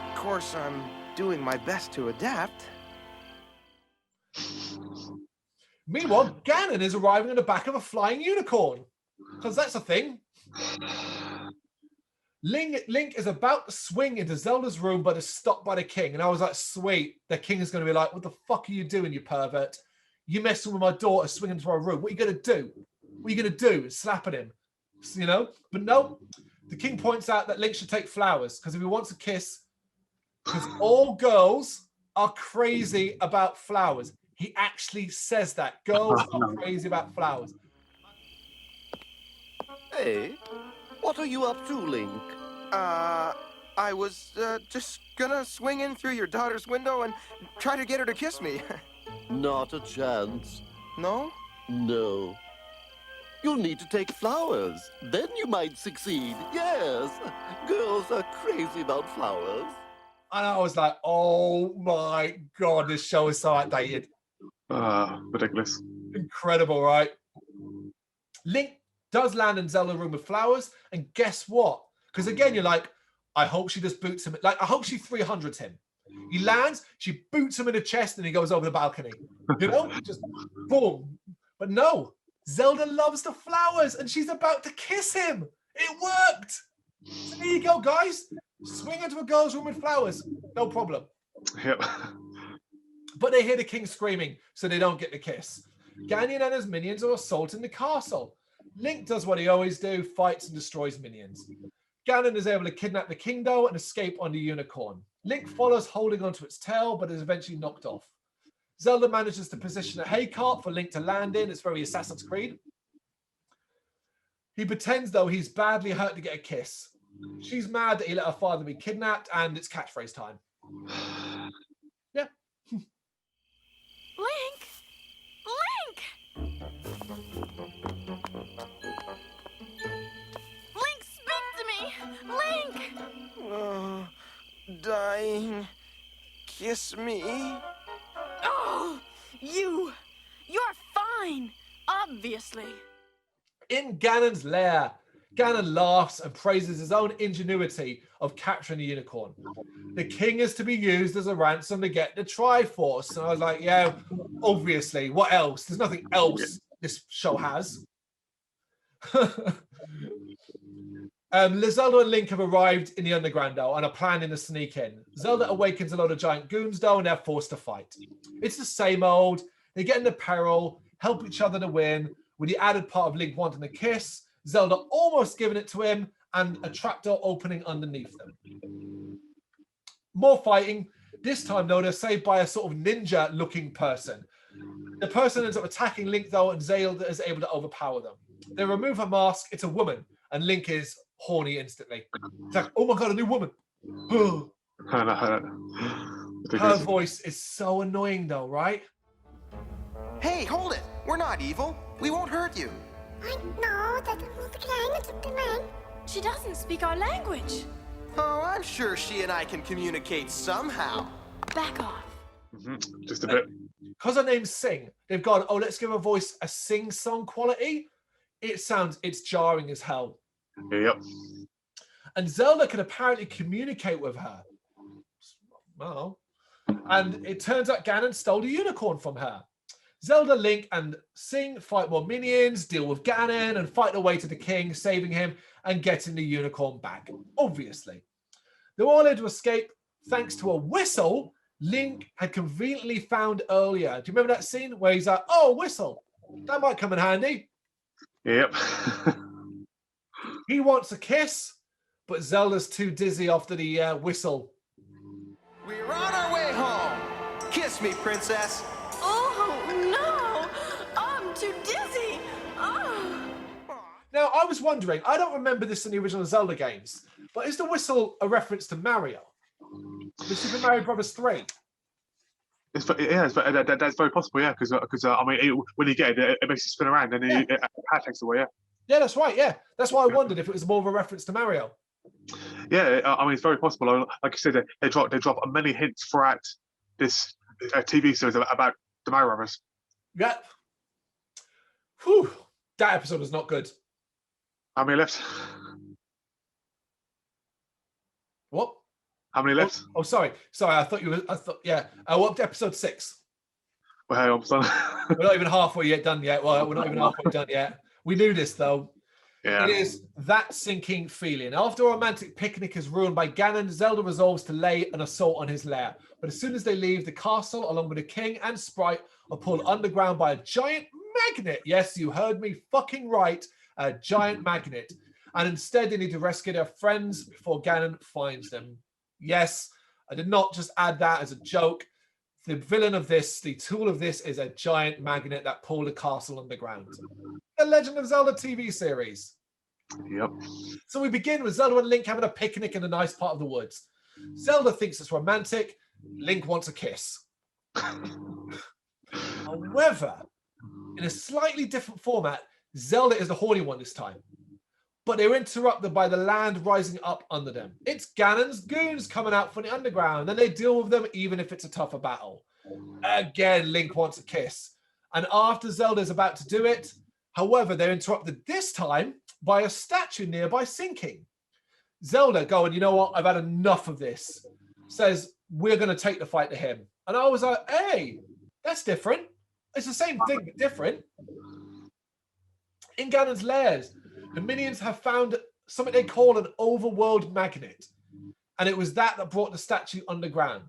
Of course, I'm doing my best to adapt. Meanwhile, Ganon is arriving on the back of a flying unicorn. Because that's a thing. Link is about to swing into Zelda's room, but is stopped by the king. And I was like, sweet. The king is going to be like, what the fuck are you doing, you pervert? You messing with my daughter, swinging into our room. What are you going to do? What are you going to do? Slapping him. You know? But no. The king points out that Link should take flowers. Because if he wants a kiss, because all girls are crazy about flowers. He actually says that. Girls are crazy about flowers. Hey, what are you up to, Link? I was just gonna swing in through your daughter's window and try to get her to kiss me. Not a chance. No? No. You'll need to take flowers. Then you might succeed. Yes. Girls are crazy about flowers. And I was like, oh my God, this show is so outdated. Ridiculous. Incredible, right? Link does land in Zelda's room with flowers, and guess what? Because again, you're like, I hope she just boots him. Like, I hope she 300s him. He lands, she boots him in the chest, and he goes over the balcony. You know, just boom. But no, Zelda loves the flowers, and she's about to kiss him. It worked. So there you go, guys. Swing into a girl's room with flowers. No problem. Yep. But they hear the king screaming, so they don't get the kiss. Ganon and his minions are assaulting the castle. Link does what he always do, fights and destroys minions. Ganon is able to kidnap the king, though, and escape on the unicorn. Link follows, holding onto its tail, but is eventually knocked off. Zelda manages to position a hay cart for Link to land in. It's very Assassin's Creed. He pretends, though, he's badly hurt to get a kiss. She's mad that he let her father be kidnapped, and it's catchphrase time. Yeah. Link! Link, speak to me! Link! Oh, dying. Kiss me. Oh, you're fine, obviously. In Ganon's lair, Ganon laughs and praises his own ingenuity of capturing the unicorn. The king is to be used as a ransom to get the Triforce. And I was like, yeah, obviously. What else? There's nothing else this show has. Zelda and Link have arrived in the underground though and are planning to sneak in. Zelda awakens a load of giant goons though and they're forced to fight. It's the same old. They get into peril, help each other to win, with the added part of Link wanting a kiss, Zelda almost giving it to him, and a trapdoor opening underneath them. More fighting. This time though, they're saved by a sort of ninja-looking person. The person ends up attacking Link though, and Zelda is able to overpower them. They remove her mask. It's a woman, and Link is horny instantly. It's like, oh my god, a new woman. Her voice is so annoying though, right? Hey, hold it! We're not evil. We won't hurt you. I know that She doesn't speak our language. Oh, I'm sure she and I can communicate somehow. Back off. Just a bit. Because her name's Sing, they've gone, oh, let's give her voice a sing-song quality. It's jarring as hell. Yep. And Zelda can apparently communicate with her. Well, and it turns out Ganon stole the unicorn from her. Zelda, Link, and Sing fight more minions, deal with Ganon, and fight their way to the king, saving him and getting the unicorn back, obviously. They're all able to escape thanks to a whistle Link had conveniently found earlier. Do you remember that scene where he's like, oh, whistle, that might come in handy. Yep. He wants a kiss, but Zelda's too dizzy after the whistle. We're on our way home. Kiss me, princess. Oh, no. I'm too dizzy. Oh. Now, I was wondering, I don't remember this in the original Zelda games, but is the whistle a reference to Mario? The Super Mario Brothers 3? That's very possible, yeah, because I mean, when you get it, it makes you spin around and it takes away, yeah. Yeah, that's right, yeah. That's why I wondered if it was more of a reference to Mario. Yeah, I mean, it's very possible. Like you said, they drop many hints throughout this TV series about the Mario Brothers. Yep. Whew. That episode was not good. How many left? What? How many left? Oh, sorry. I thought yeah. We're up to episode 6. Well, hey, I'm done. We're not even halfway done yet. Well, we're not even halfway done yet. We knew this, though. Yeah. It is that sinking feeling. After a romantic picnic is ruined by Ganon, Zelda resolves to lay an assault on his lair. But as soon as they leave the castle, along with the king and Sprite, are pulled underground by a giant magnet. Yes, you heard me fucking right. A giant magnet. And instead, they need to rescue their friends before Ganon finds them. Yes, I did not just add that as a joke. The villain of this, the tool of this, is a giant magnet that pulled a castle underground. The Legend of Zelda TV series. Yep. So we begin with Zelda and Link having a picnic in a nice part of the woods. Zelda thinks it's romantic. Link wants a kiss. However, in a slightly different format, Zelda is the horny one this time. But they're interrupted by the land rising up under them. It's Ganon's goons coming out from the underground, and they deal with them even if it's a tougher battle. Again, Link wants a kiss. And after Zelda's about to do it, however, they're interrupted this time by a statue nearby sinking. Zelda going, you know what, I've had enough of this. Says, we're going to take the fight to him. And I was like, hey, that's different. It's the same thing, but different. In Ganon's lairs, the minions have found something they call an overworld magnet. And it was that brought the statue underground.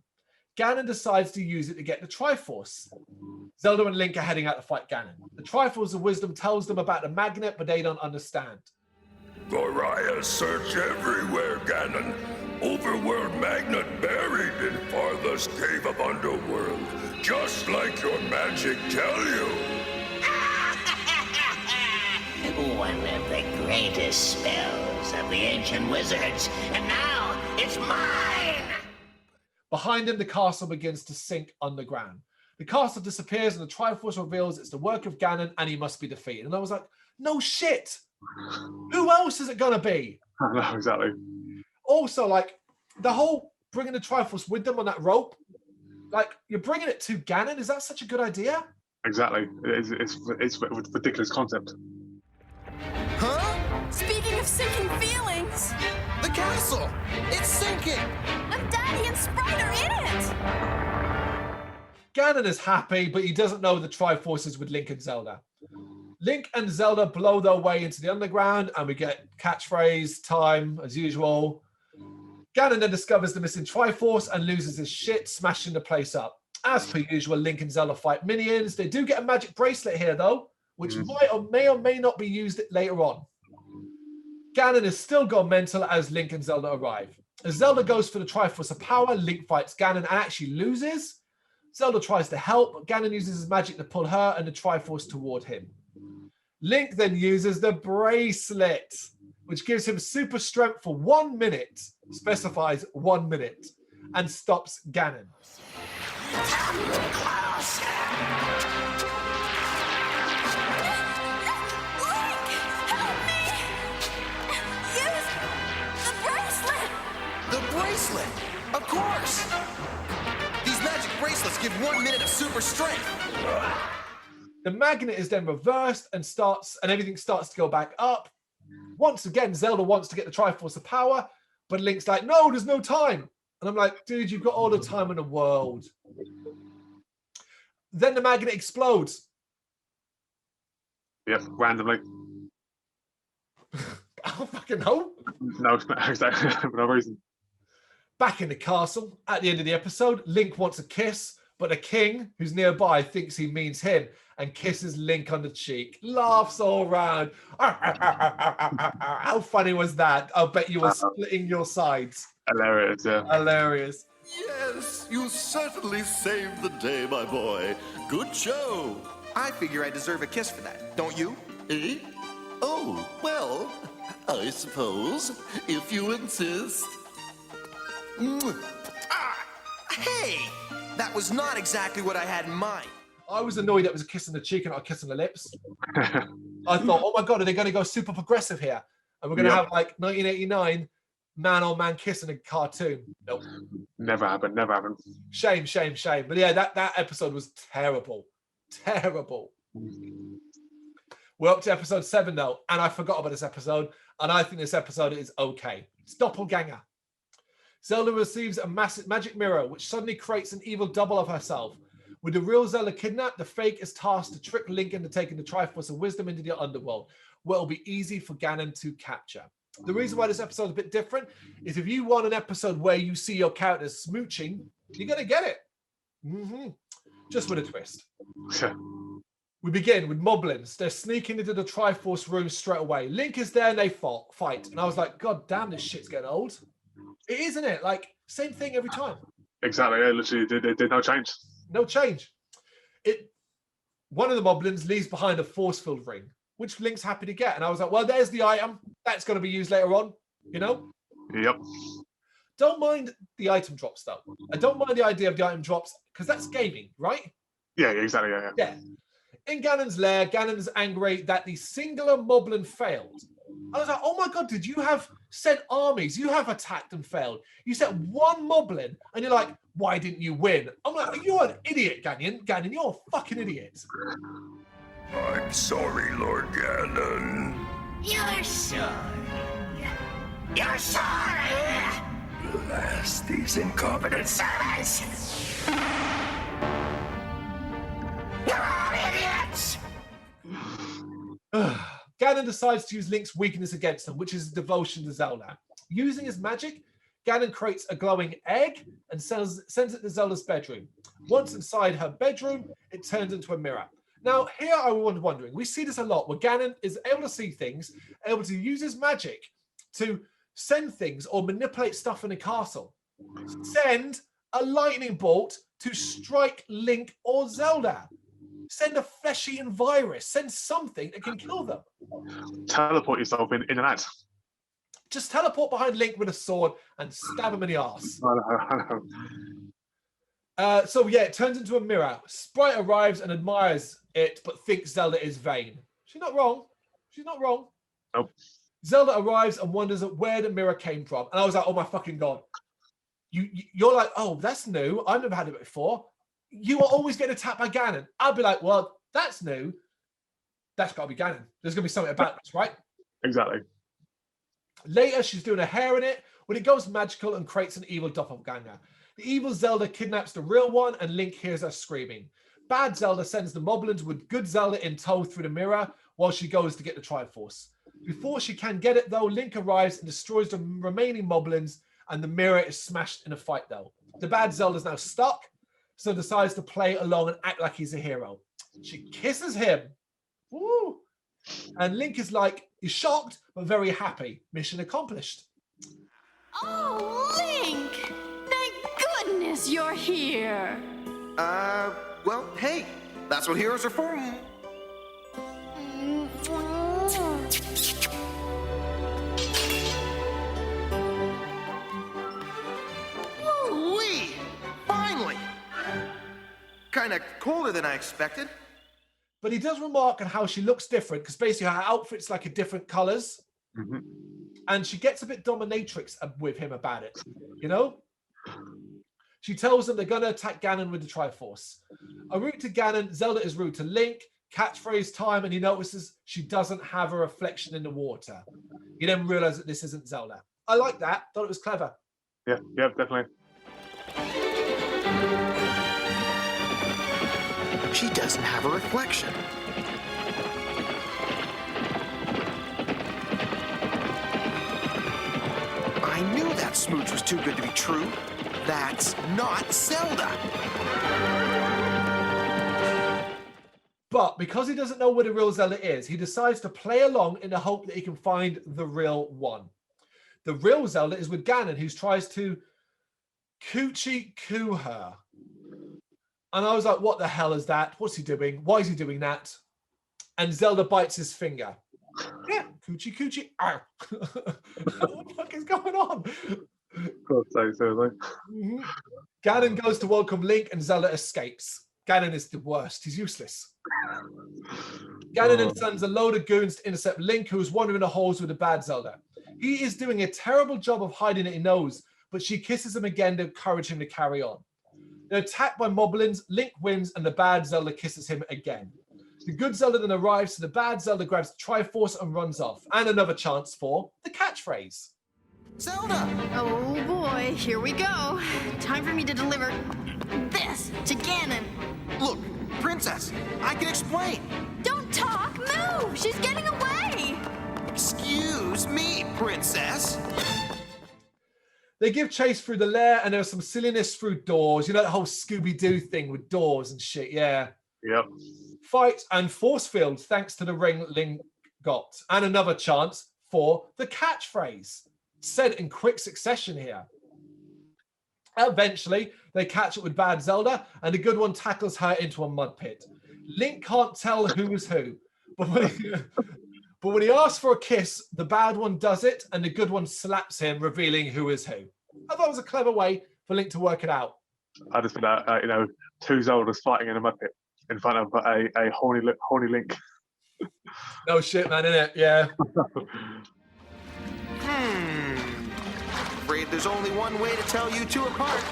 Ganon decides to use it to get the Triforce. Zelda and Link are heading out to fight Ganon. The Triforce of Wisdom tells them about the magnet, but they don't understand. Brrraains search everywhere, Ganon. Overworld magnet buried in farthest cave of Underworld. Just like your magic tell you. One of the greatest spells of the ancient wizards, and now it's mine! Behind him, the castle begins to sink underground. The castle disappears and the Triforce reveals it's the work of Ganon and he must be defeated. And I was like, no shit! Who else is it gonna be? No, exactly. Also, like, the whole bringing the Triforce with them on that rope, like, you're bringing it to Ganon? Is that such a good idea? Exactly. It's a ridiculous concept. Huh? Speaking of sinking feelings, The castle! It's sinking! and Daddy and Sprite are in it. Ganon is happy, but he doesn't know the Triforce is with Link and Zelda. Link and Zelda blow their way into the underground, and we get catchphrase time as usual. Ganon then discovers the missing Triforce and loses his shit, smashing the place up. As per usual, Link and Zelda fight minions. They do get a magic bracelet here, though, which may or may not be used later on. Ganon is still gone mental as Link and Zelda arrive. As Zelda goes for the Triforce of Power, Link fights Ganon and actually loses. Zelda tries to help, but Ganon uses his magic to pull her and the Triforce toward him. Link then uses the bracelet, which gives him super strength for 1 minute, specifies 1 minute, and stops Ganon. The bracelet! Of course! These magic bracelets give 1 minute of super strength. The magnet is then reversed and everything starts to go back up. Once again, Zelda wants to get the Triforce of Power, but Link's like, no, there's no time. And I'm like, dude, you've got all the time in the world. Then the magnet explodes. Yep, randomly. I don't fucking know. No, exactly. For no reason. Back in the castle, at the end of the episode, Link wants a kiss, but the king, who's nearby, thinks he means him and kisses Link on the cheek. Laughs all round. How funny was that? I'll bet you were splitting your sides. Hilarious, yeah. Hilarious. Yes, you certainly saved the day, my boy. Good show. I figure I deserve a kiss for that, don't you? Eh? Oh, well, I suppose, if you insist. Hey! That was not exactly what I had in mind. I was annoyed that was a kiss on the cheek and not a kiss on the lips. I thought, oh my God, are they going to go super progressive here? And we're going to have like 1989 man-on-man kiss in a cartoon. Nope. Never happened, never happened. Shame, shame, shame. But yeah, that episode was terrible. Terrible. We're up to episode 7 though, and I forgot about this episode, and I think this episode is okay. It's Doppelganger. Zelda receives a massive magic mirror, which suddenly creates an evil double of herself. With the real Zelda kidnapped, the fake is tasked to trick Link into taking the Triforce of Wisdom into the Underworld, where it'll be easy for Ganon to capture. The reason why this episode is a bit different is if you want an episode where you see your characters smooching, you're going to get it. Just with a twist. We begin with Moblins. They're sneaking into the Triforce room straight away. Link is there and they fight. And I was like, God damn, this shit's getting old. It is, isn't it? Like, same thing every time. Exactly, yeah, literally, did no change. No change. One of the Moblins leaves behind a force-filled ring, which Link's happy to get. And I was like, well, there's the item. That's going to be used later on, you know? Yep. Don't mind the item drops, though. I don't mind the idea of the item drops, because that's gaming, right? Yeah, exactly, yeah. In Ganon's lair, Ganon is angry that the singular Moblin failed. I was like, oh my God, did you have sent armies? You have attacked and failed. You sent one Moblin, and you're like, why didn't you win? I'm like, you're an idiot, Ganon. Ganon, you're a fucking idiot. I'm sorry, Lord Ganon. You're sorry. You're sorry. Blast these incompetent Servants. You're all idiots. Ganon decides to use Link's weakness against him, which is his devotion to Zelda. Using his magic, Ganon creates a glowing egg and sends it to Zelda's bedroom. Once inside her bedroom, it turns into a mirror. Now, here I was wondering, we see this a lot, where Ganon is able to see things, able to use his magic to send things or manipulate stuff in a castle. Send a lightning bolt to strike Link or Zelda. Send a flesh-eating virus. Send something that can kill them. Teleport yourself in and out. Just teleport behind Link with a sword and stab him in the arse. So yeah, it turns into a mirror. Sprite arrives and admires it, but thinks Zelda is vain. She's not wrong. She's not wrong. Nope. Zelda arrives and wonders where the mirror came from. And I was like, oh my fucking God. You're like, oh, that's new. I've never had it before. You are always getting attacked by Ganon. I'll be like, well, that's new. That's got to be Ganon. There's going to be something about this, right? Exactly. Later, she's doing her hair in it when it goes magical and creates an evil doppelganger. The evil Zelda kidnaps the real one and Link hears her screaming. Bad Zelda sends the Moblins with good Zelda in tow through the mirror, while she goes to get the Triforce. Before she can get it, though, Link arrives and destroys the remaining moblins, and the mirror is smashed in a fight, though. The bad Zelda's now stuck, so decides to play along and act like he's a hero. She kisses him. Woo! And Link is like, he's shocked, but very happy. Mission accomplished. Oh, Link! Thank goodness you're here. Well, hey, that's what heroes are for. Woo-wee! Finally! Kinda colder than I expected. But he does remark on how she looks different, because basically her outfit's like a different colors. Mm-hmm. And she gets a bit dominatrix with him about it, you know? She tells them they're going to attack Ganon with the Triforce. En route to Ganon, Zelda is rude to Link. Catchphrase time, and he notices she doesn't have a reflection in the water. He then realizes that this isn't Zelda. I like that. Thought it was clever. Yeah, definitely. She doesn't have a reflection. I knew that smooch was too good to be true. That's not Zelda. But because he doesn't know where the real Zelda is, he decides to play along in the hope that he can find the real one. The real Zelda is with Ganon, who tries to coochie coo her. And I was like, what the hell is that? What's he doing? Why is he doing that? And Zelda bites his finger. Yeah, coochie coochie. What the fuck is going on? God sake, seriously. Ganon goes to welcome Link and Zelda escapes. Ganon is the worst. He's useless. Ganon then sends a load of goons to intercept Link, who is wandering the halls with the bad Zelda. He is doing a terrible job of hiding it, he knows, but she kisses him again to encourage him to carry on. They're attacked by moblins, Link wins, and the bad Zelda kisses him again. The good Zelda then arrives, so the bad Zelda grabs the Triforce and runs off. And another chance for the catchphrase. Zelda! Oh boy, here we go. Time for me to deliver this to Ganon. Look, Princess, I can explain. Don't talk, move! She's getting away! Excuse me, Princess. They give chase through the lair, and there's some silliness through doors. You know that whole Scooby-Doo thing with doors and shit, yeah. Yep. Fight and force fields thanks to the ring Link got. And another chance for the catchphrase. Said in quick succession here. Eventually, they catch up with bad Zelda, and the good one tackles her into a mud pit. Link can't tell who is who, but when he asks for a kiss, the bad one does it, and the good one slaps him, revealing who is who. I thought it was a clever way for Link to work it out. I just put out, two Zeldas fighting in a mud pit in front of a horny Link. No shit, man, innit? Yeah. Afraid there's only one way to tell you two apart.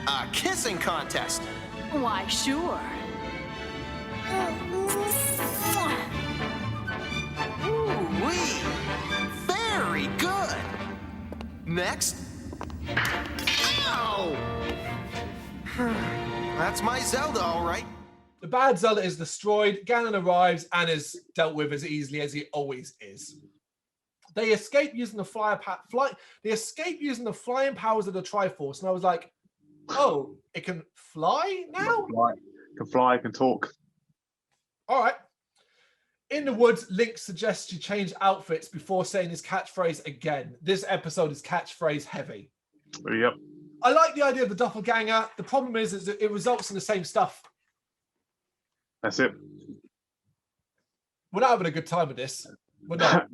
A kissing contest. Why, sure. Ooh-wee. Very good. Next. Ow! That's my Zelda, all right. The bad Zelda is destroyed. Ganon arrives and is dealt with as easily as he always is. They escape using the flying powers of the Triforce, and I was like, "Oh, it can fly now? Can fly, can talk." All right." In the woods, Link suggests you change outfits before saying his catchphrase again. This episode is catchphrase heavy. Yep. I like the idea of the doppelganger. The problem is that it results in the same stuff. That's it. We're not having a good time with this. We're not.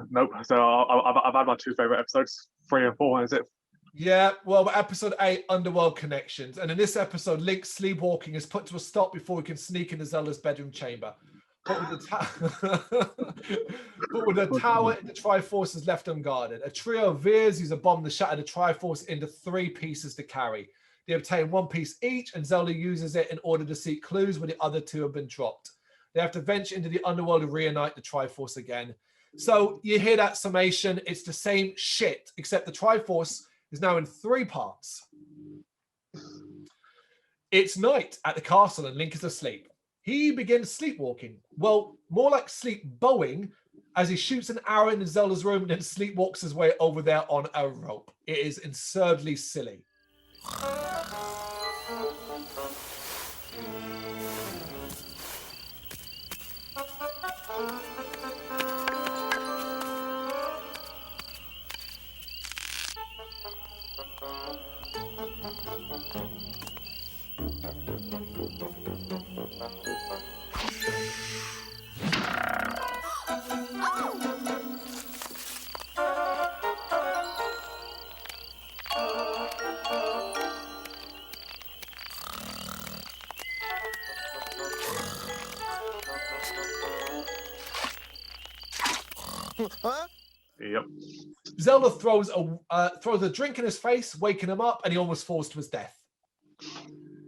Nope. So I've had my two favorite episodes, 3 and 4. Is it? Yeah. Well, episode 8, Underworld Connections, and in this episode, Link's sleepwalking is put to a stop before he can sneak into Zelda's bedroom chamber. But with the tower, the Triforce is left unguarded. A trio of Veers use a bomb to shatter the Triforce into 3 pieces to carry. They obtain 1 piece each, and Zelda uses it in order to seek clues where the other 2 have been dropped. They have to venture into the Underworld and reunite the Triforce again. So you hear that summation. It's the same shit, except the Triforce is now in 3 parts. It's night at the castle, and Link is asleep. He begins sleepwalking. Well, more like sleep-bowing, as he shoots an arrow into Zelda's room and then sleepwalks his way over there on a rope. It is absurdly silly. Huh? Yep. Zelda throws a drink in his face, waking him up, and he almost falls to his death.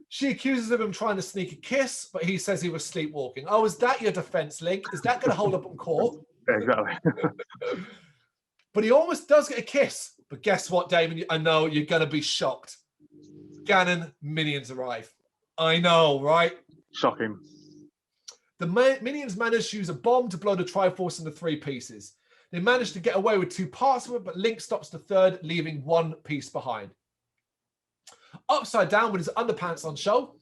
She accuses him of trying to sneak a kiss, but he says he was sleepwalking. Oh, is that your defense, Link? Is that going to hold up in court? Exactly. But he almost does get a kiss. But guess what, Damon? I know you're going to be shocked. Ganon minions arrive. I know, right? Shocking. The minions manage to use a bomb to blow the Triforce into 3 pieces. They manage to get away with 2 parts of it, but Link stops the third, leaving 1 piece behind. Upside down with his underpants on show,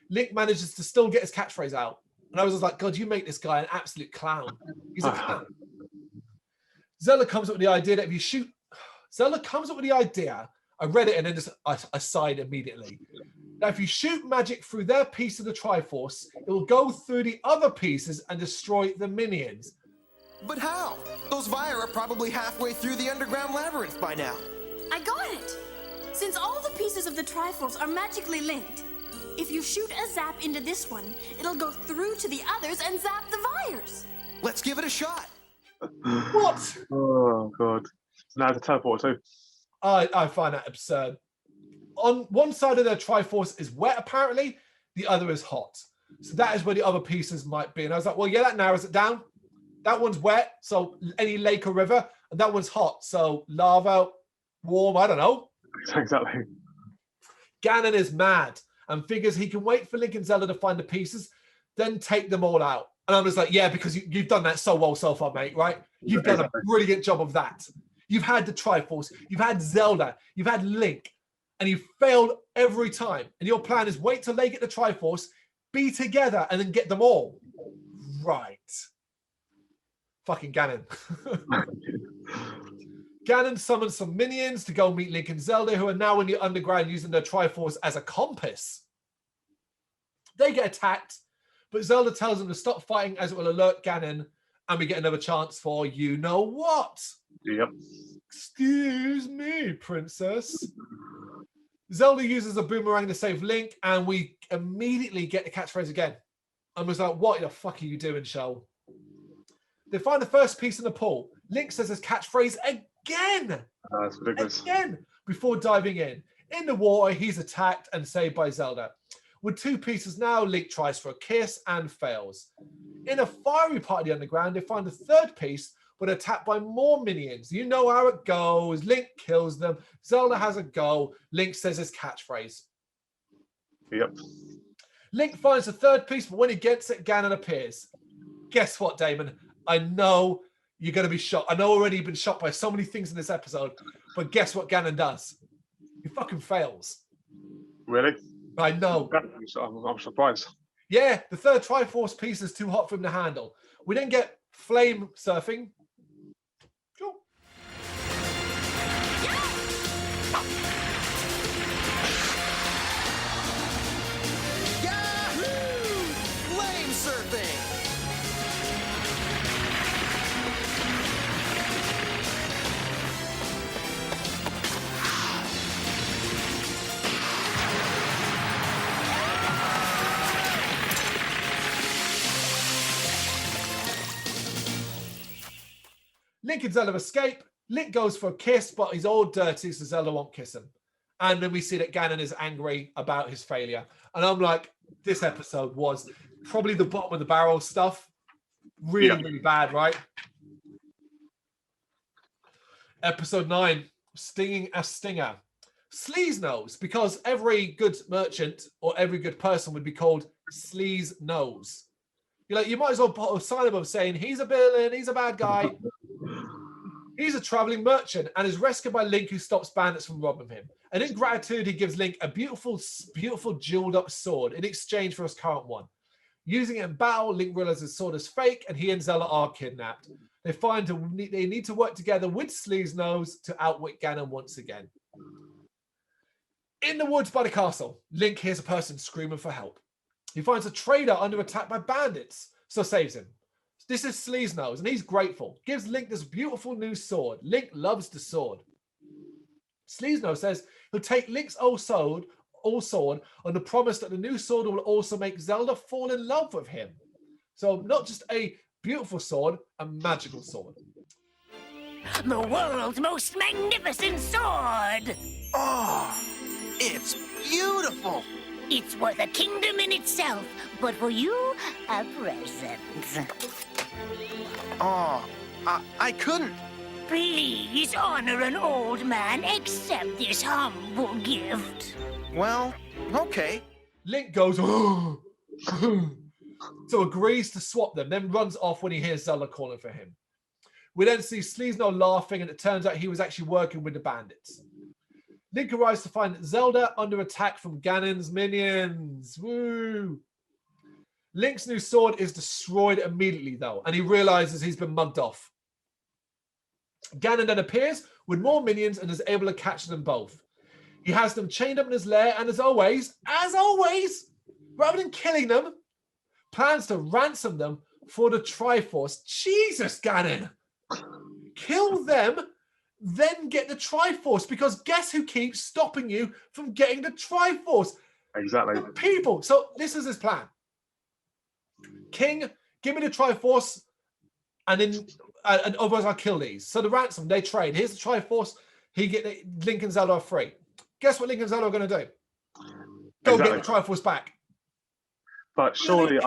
Link manages to still get his catchphrase out. And I was just like, God, you make this guy an absolute clown. He's a clown. Zelda comes up with the idea that if you shoot... Zelda comes up with the idea, I read it and then just I sighed immediately. Now, if you shoot magic through their piece of the Triforce, it will go through the other pieces and destroy the minions. But how? Those Vire are probably halfway through the underground labyrinth by now. I got it! Since all the pieces of the Triforce are magically linked, if you shoot a zap into this one, it'll go through to the others and zap the Vires. Let's give it a shot. What? Oh, God. So now the teleport too. I find that absurd. On one side of the Triforce is wet, apparently. The other is hot. So that is where the other pieces might be. And I was like, well, yeah, that narrows it down. That one's wet, so any lake or river. And that one's hot, so lava, warm, I don't know. Exactly. Ganon is mad and figures he can wait for Link and Zelda to find the pieces, then take them all out. And I'm just like, yeah, because you've done that so well so far, mate, right? You've done a brilliant job of that. You've had the Triforce, you've had Zelda, you've had Link, and you've failed every time. And your plan is wait till they get the Triforce, be together, and then get them all. Right. Fucking Ganon. Ganon summons some minions to go meet Link and Zelda, who are now in the underground using their Triforce as a compass. They get attacked, but Zelda tells them to stop fighting as it will alert Ganon, and we get another chance for you-know-what. Yep. Excuse me, princess. Zelda uses a boomerang to save Link, and we immediately get the catchphrase again. I was like, what the fuck are you doing, show? They find the first piece in the pool. Link says his catchphrase again. That's ridiculous. Again, before diving in. In the water, he's attacked and saved by Zelda. With 2 pieces now, Link tries for a kiss and fails. In a fiery part of the underground, they find the 3rd piece, but attacked by more minions. You know how it goes. Link kills them. Zelda has a go. Link says his catchphrase. Yep. Link finds the 3rd piece, but when he gets it, Ganon appears. Guess what, Damon? I know you're going to be shocked. I know already you've been shocked by so many things in this episode, but guess what Ganon does? He fucking fails. Really? I know. I'm surprised. Yeah, the 3rd Triforce piece is too hot for him to handle. We then get flame surfing. Cool. Yahoo! Flame surfing! Link and Zelda escape. Link goes for a kiss, but he's all dirty, so Zelda won't kiss him. And then we see that Ganon is angry about his failure. And I'm like, this episode was probably the bottom of the barrel stuff. Really, really bad, right? Episode 9, Stinging a Stinger. Sleaze Nose, because every good merchant or every good person would be called Sleaze Nose. You're like, you might as well put a sign above saying he's a villain, he's a bad guy. He's a traveling merchant and is rescued by Link, who stops bandits from robbing him. And in gratitude, he gives Link a beautiful, beautiful jeweled up sword in exchange for his current one. Using it in battle, Link realizes his sword is fake and he and Zelda are kidnapped. They need to work together with Sleaze Nose to outwit Ganon once again. In the woods by the castle, Link hears a person screaming for help. He finds a trader under attack by bandits, so saves him. This is Sleaze Nose, and he's grateful. Gives Link this beautiful new sword. Link loves the sword. Sleaze Nose says he'll take Link's old sword on the promise that the new sword will also make Zelda fall in love with him. So not just a beautiful sword, a magical sword. The world's most magnificent sword! Oh, it's beautiful. It's worth a kingdom in itself, but for you, a present. Oh, I couldn't. Please honor an old man. Accept this humble gift. Well, okay. Link goes, oh, so agrees to swap them, then runs off when he hears Zelda calling for him. We then see Sleaze Nose laughing, and it turns out he was actually working with the bandits. Link arrives to find Zelda under attack from Ganon's minions. Woo! Link's new sword is destroyed immediately, though, and he realizes he's been mugged off. Ganon then appears with more minions and is able to catch them both. He has them chained up in his lair, and as always, rather than killing them, plans to ransom them for the Triforce. Jesus, Ganon! Kill them, then get the Triforce, because guess who keeps stopping you from getting the Triforce? Exactly. The people. So this is his plan. King, give me the Triforce, and then and otherwise I'll kill these. So the ransom, they trade. Here's the Triforce. Link and Zelda are free. Guess what Link and Zelda are going to do? Go get the Triforce back. But surely,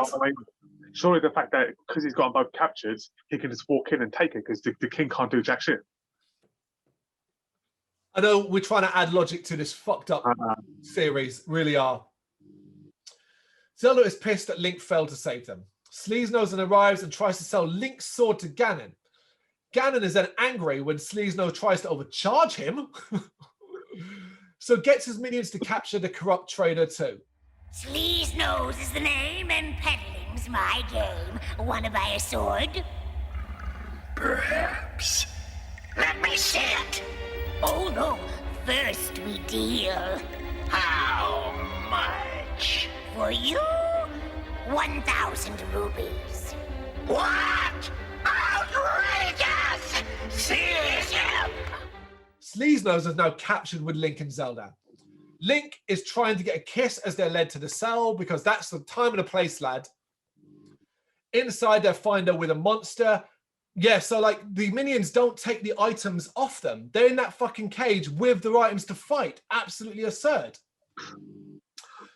surely the fact that because he's got them both captured, he can just walk in and take it because the king can't do jack shit. I know we're trying to add logic to this fucked up series, really are. Zelda is pissed that Link failed to save them. Sleaze Nose arrives and tries to sell Link's sword to Ganon. Ganon is then angry when Sleaze Nose tries to overcharge him, so gets his minions to capture the corrupt trader too. Sleaze Nose is the name, and peddling's my game. Wanna buy a sword? Perhaps. Let me see it. Oh no, first we deal. How much? For you, 1,000 rubies. What? Outrageous! Seize him! Sleaze Nose is now captured with Link and Zelda. Link is trying to get a kiss as they're led to the cell, because that's the time and the place, lad. Inside, they find her with a monster. Yeah, so like the minions don't take the items off them. They're in that fucking cage with the items to fight. Absolutely absurd.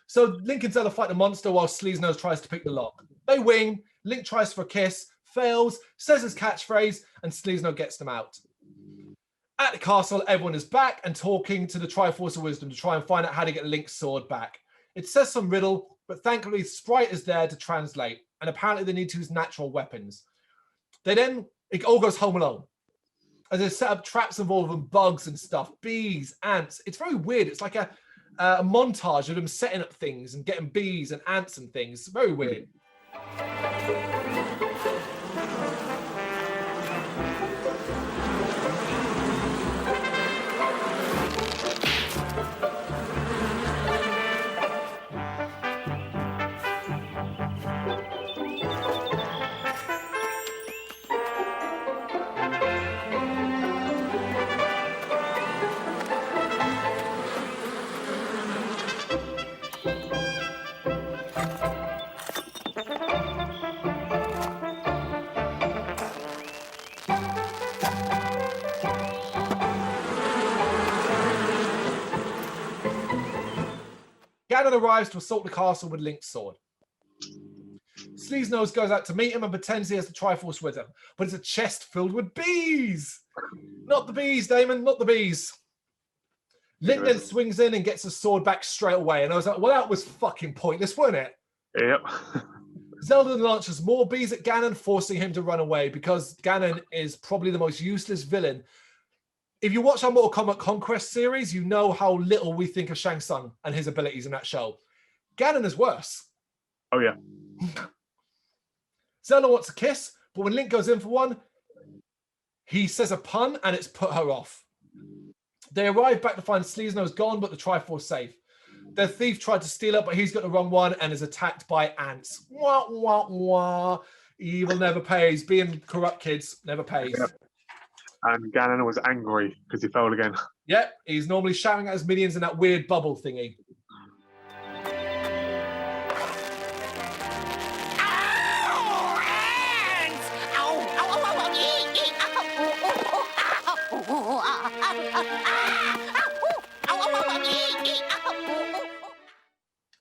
So Link and Zelda fight the monster while Sleaze Nose tries to pick the lock. They win. Link tries for a kiss, fails, says his catchphrase, and Sleaze Nose gets them out. At the castle, everyone is back and talking to the Triforce of Wisdom to try and find out how to get Link's sword back. It says some riddle, but thankfully Sprite is there to translate, and apparently they need to use natural weapons. It all goes home alone, as they set up traps involving bugs and stuff, bees, ants. It's very weird. It's like a montage of them setting up things and getting bees and ants and things. It's very weird. Ganon arrives to assault the castle with Link's sword. Sleaze Nose goes out to meet him and pretends he has the Triforce with him, but it's a chest filled with bees. Not the bees, Damon, not the bees. Link then swings in and gets the sword back straight away. And I was like, well, that was fucking pointless, wasn't it? Yep. Zelda launches more bees at Ganon, forcing him to run away because Ganon is probably the most useless villain. If you watch our Mortal Kombat Conquest series, you know how little we think of Shang Tsung and his abilities in that show. Ganon is worse. Oh, yeah. Zelda wants a kiss, but when Link goes in for one, he says a pun and it's put her off. They arrive back to find Sleaznow's gone, but the Triforce safe. Their thief tried to steal it, but he's got the wrong one and is attacked by ants. Wah, wah, wah. Evil never pays. Being corrupt, kids, never pays. Yep. And Ganon was angry because he failed again. Yep, he's normally shouting at his minions in that weird bubble thingy.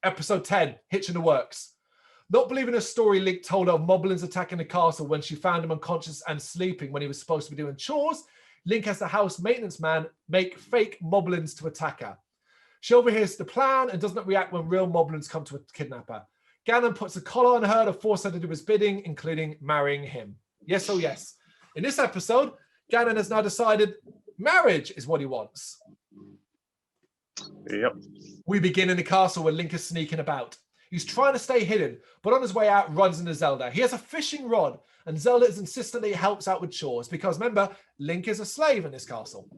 Episode 10, Hitch in the Works. Not believing a story Link told her of moblins attacking the castle when she found him unconscious and sleeping when he was supposed to be doing chores, Link has the house maintenance man make fake moblins to attack her. She overhears the plan and does not react when real moblins come to kidnap her. Ganon puts a collar on her to force her to do his bidding, including marrying him. Yes, oh yes. In this episode, Ganon has now decided marriage is what he wants. Yep. We begin in the castle where Link is sneaking about. He's trying to stay hidden, but on his way out, runs into Zelda. He has a fishing rod, and Zelda is insistently helps out with chores because, remember, Link is a slave in this castle.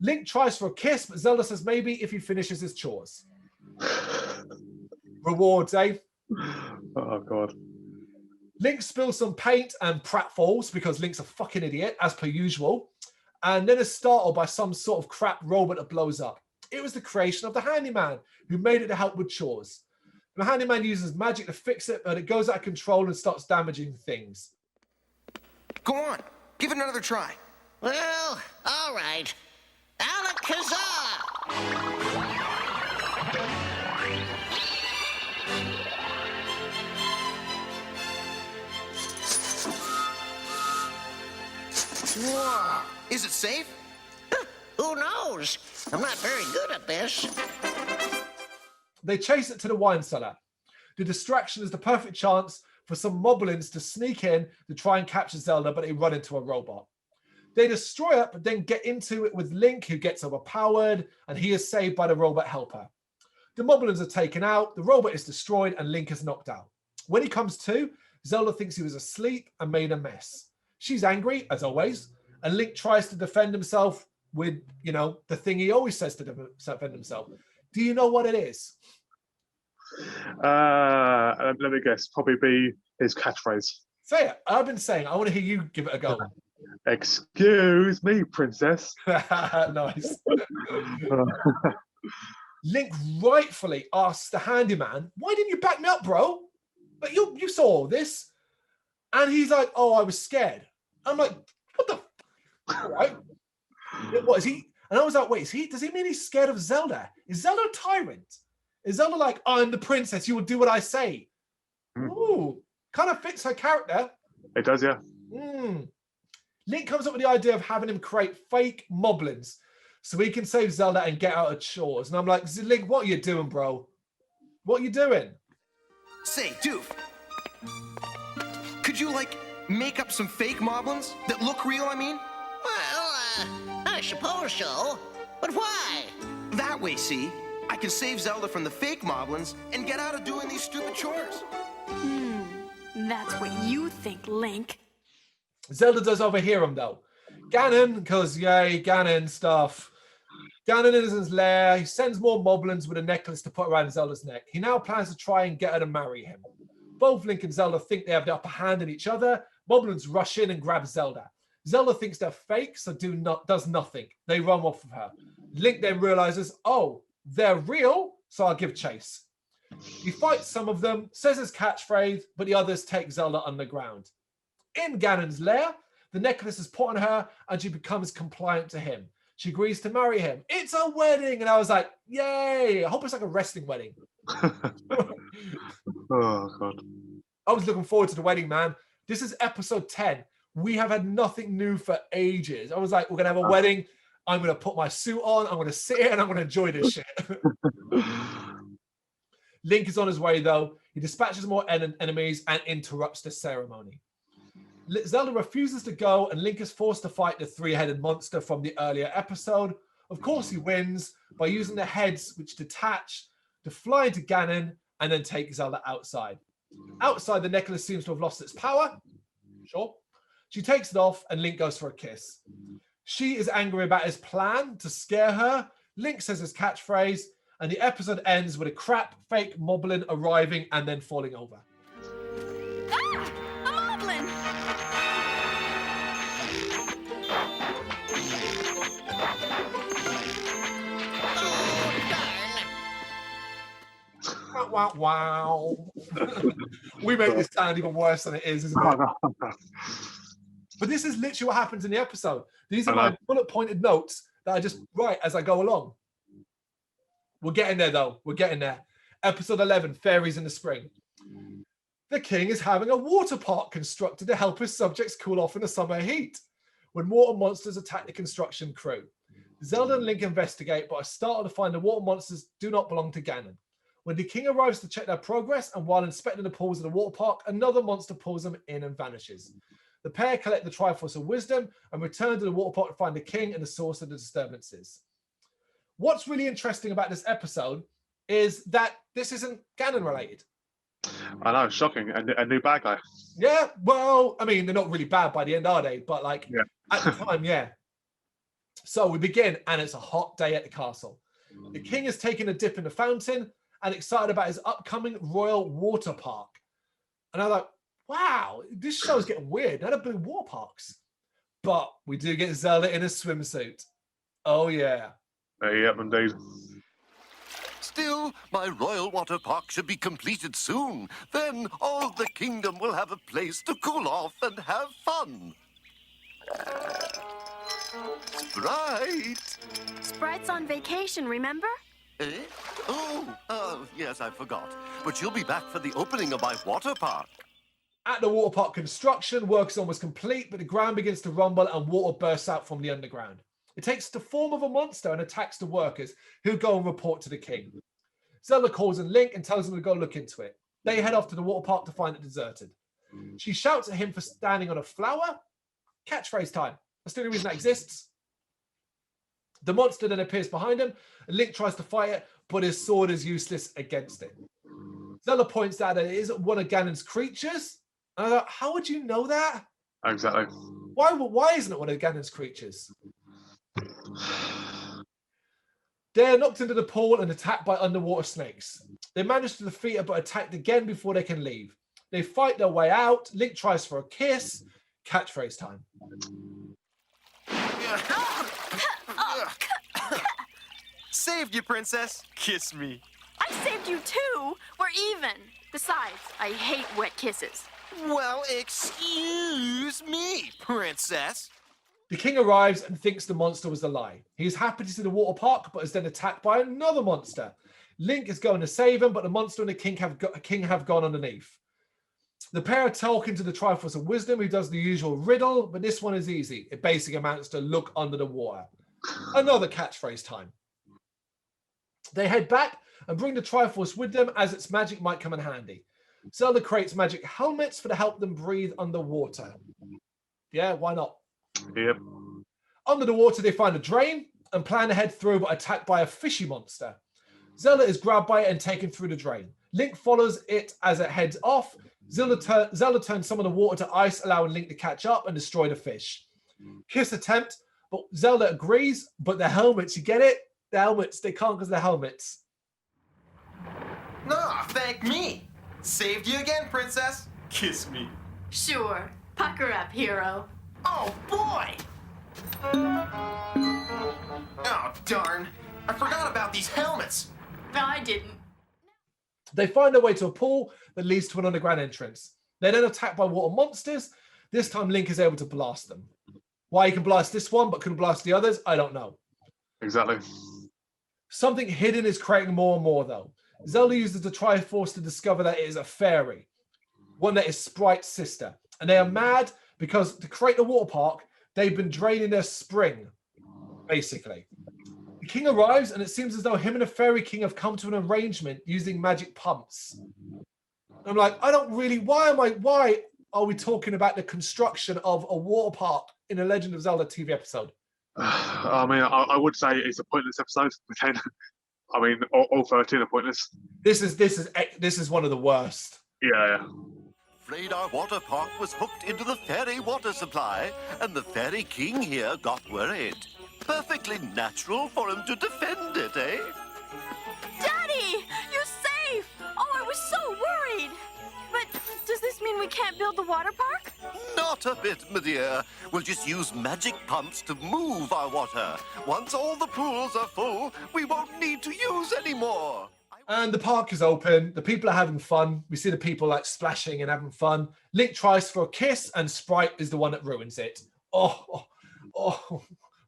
Link tries for a kiss, but Zelda says maybe if he finishes his chores. Rewards, eh? Oh, God. Link spills some paint and pratfalls because Link's a fucking idiot, as per usual, and then is startled by some sort of crap robot that blows up. It was the creation of the handyman, who made it to help with chores. The handyman uses magic to fix it, but it goes out of control and starts damaging things. Go on, give it another try. Well, all right. Alakazam! Whoa, is it safe? Who knows? I'm not very good at this. They chase it to the wine cellar. The distraction is the perfect chance for some moblins to sneak in to try and capture Zelda, but they run into a robot. They destroy it, but then get into it with Link, who gets overpowered, and he is saved by the robot helper. The moblins are taken out, the robot is destroyed, and Link is knocked out. When he comes to, Zelda thinks he was asleep and made a mess. She's angry, as always, and Link tries to defend himself with, you know, the thing he always says to defend himself. Do you know what it is? Let me guess. Probably be his catchphrase. Say it. I've been saying. I want to hear you give it a go. Excuse me, princess. Nice. Link rightfully asks the handyman, "Why didn't you back me up, bro? Like you saw all this." And he's like, "Oh, I was scared." I'm like, "What the? All right. What is he?" And I was like, "Wait, does he mean he's scared of Zelda? Is Zelda a tyrant? Is Zelda like, I'm the princess, you will do what I say?" Ooh, kind of fits her character. It does, yeah. Link comes up with the idea of having him create fake moblins so he can save Zelda and get out of chores. And I'm like, Link, what are you doing, bro? What are you doing? Say, Doof, could you, like, make up some fake moblins that look real, I mean? Well, I suppose so. But why? That way, see? I can save Zelda from the fake moblins and get out of doing these stupid chores. That's what you think, Link. Zelda does overhear him, though. Ganon, because, yay, Ganon stuff. Ganon is in his lair. He sends more moblins with a necklace to put around Zelda's neck. He now plans to try and get her to marry him. Both Link and Zelda think they have the upper hand in each other. Moblins rush in and grab Zelda. Zelda thinks they're fake, so does nothing. They run off of her. Link then realizes, oh, they're real, so I'll give chase. He fights some of them, says his catchphrase, but the others take Zelda underground. In Ganon's lair, the necklace is put on her and she becomes compliant to him. She agrees to marry him. It's a wedding! And I was like, yay! I hope it's like a wrestling wedding. Oh, God. I was looking forward to the wedding, man. This is episode 10. We have had nothing new for ages. I was like, we're going to have a wedding. I'm going to put my suit on, I'm going to sit here, and I'm going to enjoy this shit. Link is on his way, though. He dispatches more enemies and interrupts the ceremony. Zelda refuses to go, and Link is forced to fight the three-headed monster from the earlier episode. Of course, he wins by using the heads, which detach to fly into Ganon and then take Zelda outside. Outside, the necklace seems to have lost its power. Sure. She takes it off, and Link goes for a kiss. She is angry about his plan to scare her. Link says his catchphrase, and the episode ends with a crap fake Moblin arriving and then falling over. Ah! A Moblin! Wow, wow. We make this sound even worse than it is, isn't it? But this is literally what happens in the episode. These are my bullet-pointed notes that I just write as I go along. We're getting there, though. We're getting there. Episode 11, Fairies in the Spring. The king is having a water park constructed to help his subjects cool off in the summer heat when water monsters attack the construction crew. Zelda and Link investigate, but are startled to find the water monsters do not belong to Ganon. When the king arrives to check their progress, and while inspecting the pools of the water park, another monster pulls them in and vanishes. The pair collect the Triforce of Wisdom and return to the water park to find the king and the source of the disturbances. What's really interesting about this episode is that this isn't Ganon related. I know, shocking. A new bad guy. Yeah, well, I mean, they're not really bad by the end, are they? But like at the time, yeah. So we begin, and it's a hot day at the castle. The king is taking a dip in the fountain and excited about his upcoming royal water park. And I'm like, wow, this show's getting weird. Now they're building water parks. But we do get Zelda in a swimsuit. Oh, yeah. Yep, indeed. Still, my royal water park should be completed soon. Then all the kingdom will have a place to cool off and have fun. Sprite! Sprite's on vacation, remember? Eh? Oh, yes, I forgot. But she'll be back for the opening of my water park. At the water park construction, work is almost complete, but the ground begins to rumble and water bursts out from the underground. It takes the form of a monster and attacks the workers, who go and report to the king. Zelda calls in Link and tells him to go look into it. They head off to the water park to find it deserted. She shouts at him for standing on a flower. Catchphrase time. That's the only reason that exists. The monster then appears behind him, and Link tries to fight it, but his sword is useless against it. Zelda points out that it isn't one of Ganon's creatures. And I thought, how would you know that? Exactly. Why isn't it one of Ganon's creatures? They're knocked into the pool and attacked by underwater snakes. They manage to defeat it, but attacked again before they can leave. They fight their way out. Link tries for a kiss. Catchphrase time. Saved you, princess. Kiss me. I saved you too. We're even. Besides, I hate wet kisses. Well, excuse me, princess. The king arrives and thinks the monster was a lie. He's happy to see the water park, but is then attacked by another monster. Link is going to save him, but the monster and the king have gone underneath. The pair are talking to the Triforce of Wisdom, who does the usual riddle, but this one is easy. It basically amounts to look under the water. Another catchphrase time. They head back and bring the Triforce with them, as its magic might come in handy. Zelda creates magic helmets to help them breathe underwater. Yeah, why not? Yep. Under the water, they find a drain and plan to head through, but attacked by a fishy monster. Zelda is grabbed by it and taken through the drain. Link follows it as it heads off. Zelda turns some of the water to ice, allowing Link to catch up and destroy the fish. Kiss attempt, but Zelda agrees, but the helmets, you get it? The helmets, they can't because they're helmets. No, thank me. Saved you again, princess. Kiss me. Sure. Pucker up, hero. Oh, boy! Oh, darn. I forgot about these helmets. No, I didn't. They find their way to a pool that leads to an underground entrance. They're then attacked by water monsters. This time, Link is able to blast them. Why he can blast this one but couldn't blast the others, I don't know. Exactly. Something hidden is creating more and more, though. Zelda uses the Triforce to discover that it is a fairy, one that is Sprite's sister. And they are mad because to create the water park, they've been draining their spring. basically. The king arrives, and it seems as though him and the fairy king have come to an arrangement using magic pumps. I'm like, I don't really. Why are we talking about the construction of a water park in a Legend of Zelda TV episode? I mean, I would say it's a pointless episode. But then, I mean, all 13 are pointless. This is one of the worst. Yeah. Afraid our water park was hooked into the fairy water supply, and the fairy king here got worried. Perfectly natural for him to defend it, eh? Daddy, you're safe. Oh, I was so worried. But does this mean we can't build the water park? Not a bit, my dear. We'll just use magic pumps to move our water. Once all the pools are full, we won't need to use any more. And the park is open. The people are having fun. We see the people like splashing and having fun. Link tries for a kiss, and Sprite is the one that ruins it. Oh.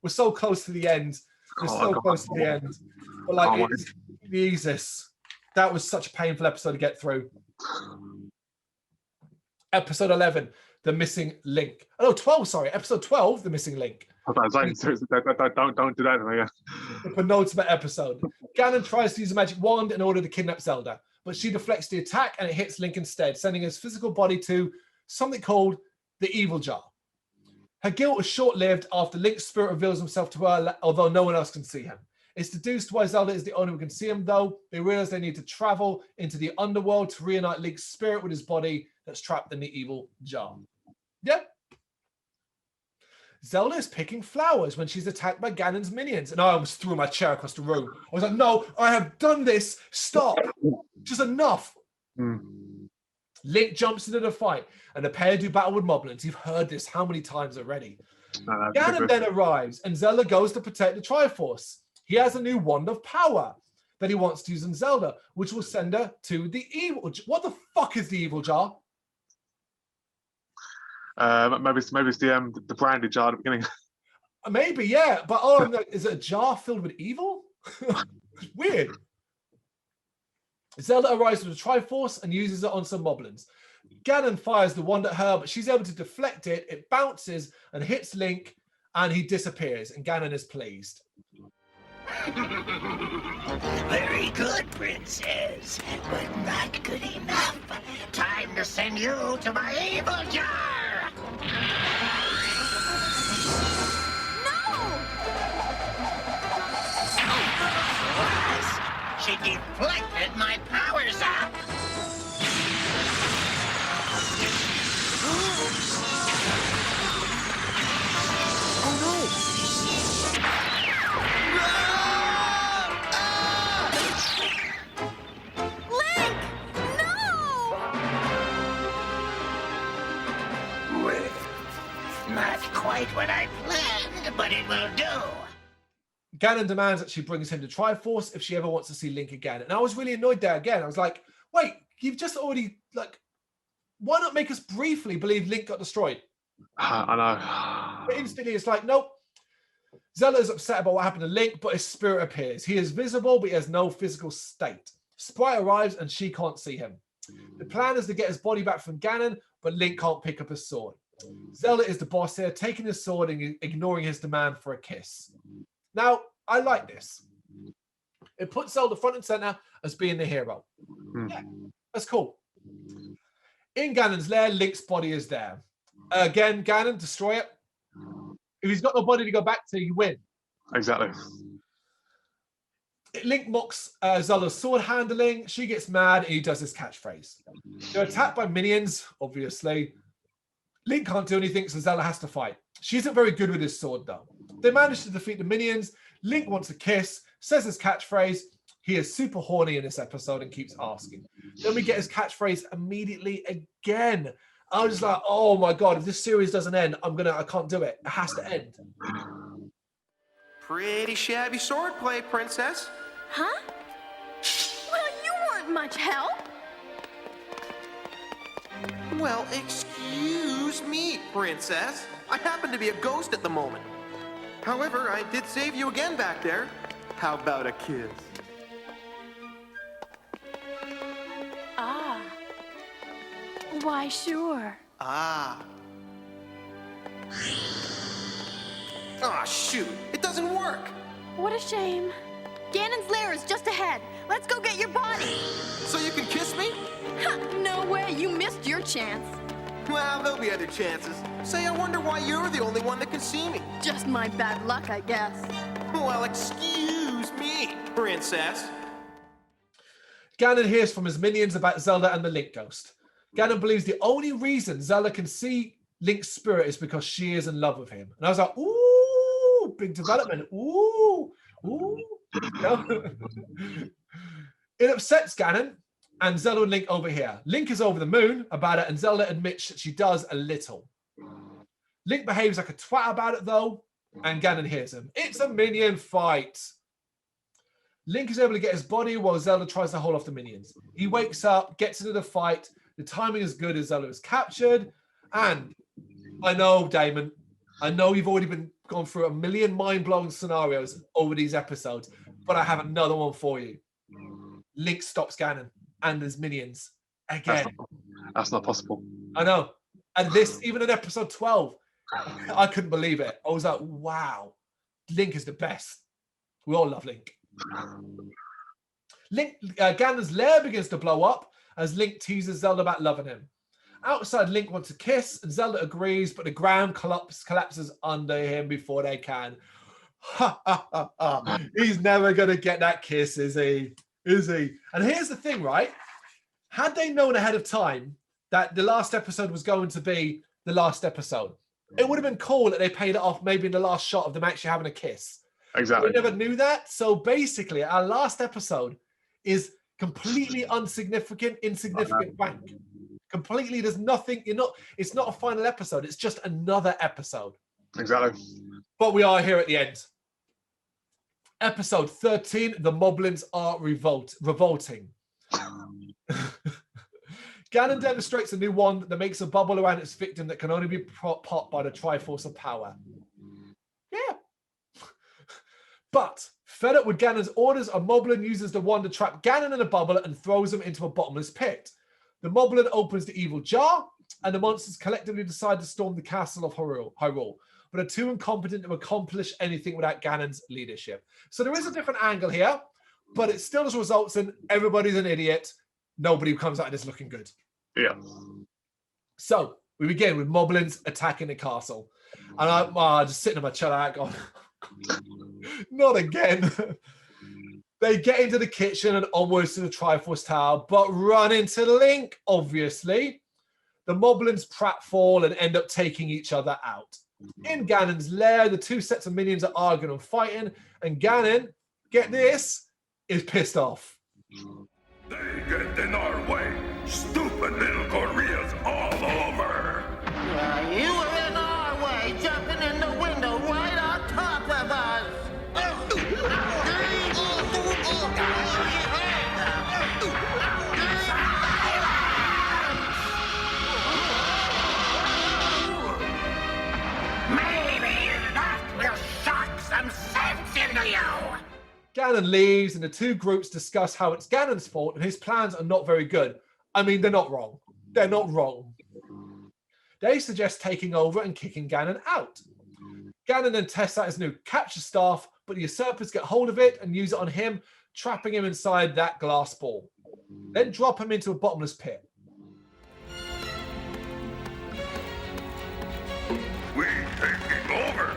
We're so close to the end. We're so close to the end. But like, Jesus, that was such a painful episode to get through. Episode 11, The Missing Link. Oh, no, 12, sorry. Episode 12, The Missing Link. Don't do that to me. The penultimate episode. Ganon tries to use a magic wand in order to kidnap Zelda, but she deflects the attack and it hits Link instead, sending his physical body to something called the Evil Jar. Her guilt is short-lived after Link's spirit reveals himself to her, although no one else can see him. It's deduced why Zelda is the only one who can see him, though. They realize they need to travel into the Underworld to reunite Link's spirit with his body that's trapped in the Evil Jar. Yeah. Zelda is picking flowers when she's attacked by Ganon's minions. And I almost threw my chair across the room. I was like, no, I have done this. Stop. Just enough. Link jumps into the fight, and the pair do battle with moblins. You've heard this how many times already? Ganon then arrives, and Zelda goes to protect the Triforce. He has a new wand of power that he wants to use on Zelda, which will send her to the evil. What the fuck is the Evil Jar? Maybe it's the brandy jar at the beginning. Maybe, yeah. But is it a jar filled with evil? Weird. Zelda arrives with a Triforce and uses it on some moblins. Ganon fires the wand at her, but she's able to deflect it. It bounces and hits Link, and he disappears. And Ganon is pleased. Very good, princess, but not good enough. Time to send you to my evil jar. She deflected my powers up. Oh no! Link! No! Well, not quite what I planned, but it will do. Ganon demands that she brings him to Triforce if she ever wants to see Link again. And I was really annoyed there again. I was like, wait, you've just already, why not make us briefly believe Link got destroyed? I know. But instantly it's like, nope. Zelda is upset about what happened to Link, but his spirit appears. He is visible, but he has no physical state. Sprite arrives and she can't see him. The plan is to get his body back from Ganon, but Link can't pick up his sword. Zelda is the boss here, taking his sword and ignoring his demand for a kiss. Now, I like this. It puts Zelda front and center as being the hero. Yeah, that's cool. In Ganon's lair, Link's body is there. Again, Ganon, destroy it. If he's got no body to go back to, you win. Exactly. Link mocks Zelda's sword handling. She gets mad, and he does his catchphrase. They're attacked by minions, obviously. Link can't do anything, so Zelda has to fight. She isn't very good with his sword, though. They manage to defeat the minions. Link wants a kiss, says his catchphrase. He is super horny in this episode and keeps asking. Then we get his catchphrase immediately again. I was just like, oh my God, if this series doesn't end, I can't do it. It has to end. Pretty shabby swordplay, princess. Huh? Well, you weren't much help. Well, excuse me, princess. I happen to be a ghost at the moment. However, I did save you again back there. How about a kiss? Ah. Why, sure. Ah. Aw, shoot. It doesn't work. What a shame. Ganon's lair is just ahead. Let's go get your body. So you can kiss me? Ha, no way, you missed your chance. Well, there'll be other chances. Say, I wonder why you're the only one that can see me. Just my bad luck, I guess. Well, excuse me, princess. Ganon hears from his minions about Zelda and the Link Ghost. Ganon believes the only reason Zelda can see Link's spirit is because she is in love with him. And I was like, ooh, big development. Ooh, ooh. It upsets Ganon and Zelda and Link over here. Link is over the moon about it, and Zelda admits that she does a little. Link behaves like a twat about it, though, and Ganon hears him. It's a minion fight. Link is able to get his body while Zelda tries to hold off the minions. He wakes up, gets into the fight. The timing is good as Zelda is captured. And I know, Damon, I know you've already gone through a million mind-blowing scenarios over these episodes, but I have another one for you. Link stops Ganon and his minions again. That's not possible. I know. And this, even in episode 12, I couldn't believe it. I was like, wow, Link is the best. We all love Link. Ganon's lair begins to blow up as Link teases Zelda about loving him. Outside, Link wants a kiss, and Zelda agrees, but the ground collapses under him before they can. He's never going to get that kiss, is he? Is he? And here's the thing, right? Had they known ahead of time that the last episode was going to be the last episode, it would have been cool that they paid it off maybe in the last shot of them actually having a kiss. Exactly. We never knew that. So basically, our last episode is completely insignificant wank. Completely, there's nothing, it's not a final episode. It's just another episode. Exactly. But we are here at the end. Episode 13, the Moblins are revolting. Ganon demonstrates a new wand that makes a bubble around its victim that can only be popped by the Triforce of Power. Yeah. But, fed up with Ganon's orders, a Moblin uses the wand to trap Ganon in a bubble and throws him into a bottomless pit. The Moblin opens the evil jar, and the monsters collectively decide to storm the castle of Hyrule, but are too incompetent to accomplish anything without Ganon's leadership. So there is a different angle here, but it still results in everybody's an idiot. Nobody comes out of this looking good. Yeah. So we begin with Moblins attacking the castle. And I'm just sitting in my chair out going, not again. They get into the kitchen and onwards to the Triforce Tower, but run into Link, obviously. The Moblins pratfall and end up taking each other out. In Ganon's lair, the two sets of minions are arguing and fighting, and Ganon, get this, is pissed off. They get in our way. Stupid little gorillas all over. You were in our way, jumping in the window right on top of us. Maybe that will shock some sense into you. Ganon leaves, and the two groups discuss how it's Ganon's fault and his plans are not very good. I mean, they're not wrong. They're not wrong. They suggest taking over and kicking Ganon out. Ganon then tests out his new capture staff, but the usurpers get hold of it and use it on him, trapping him inside that glass ball. Then drop him into a bottomless pit. We taking over.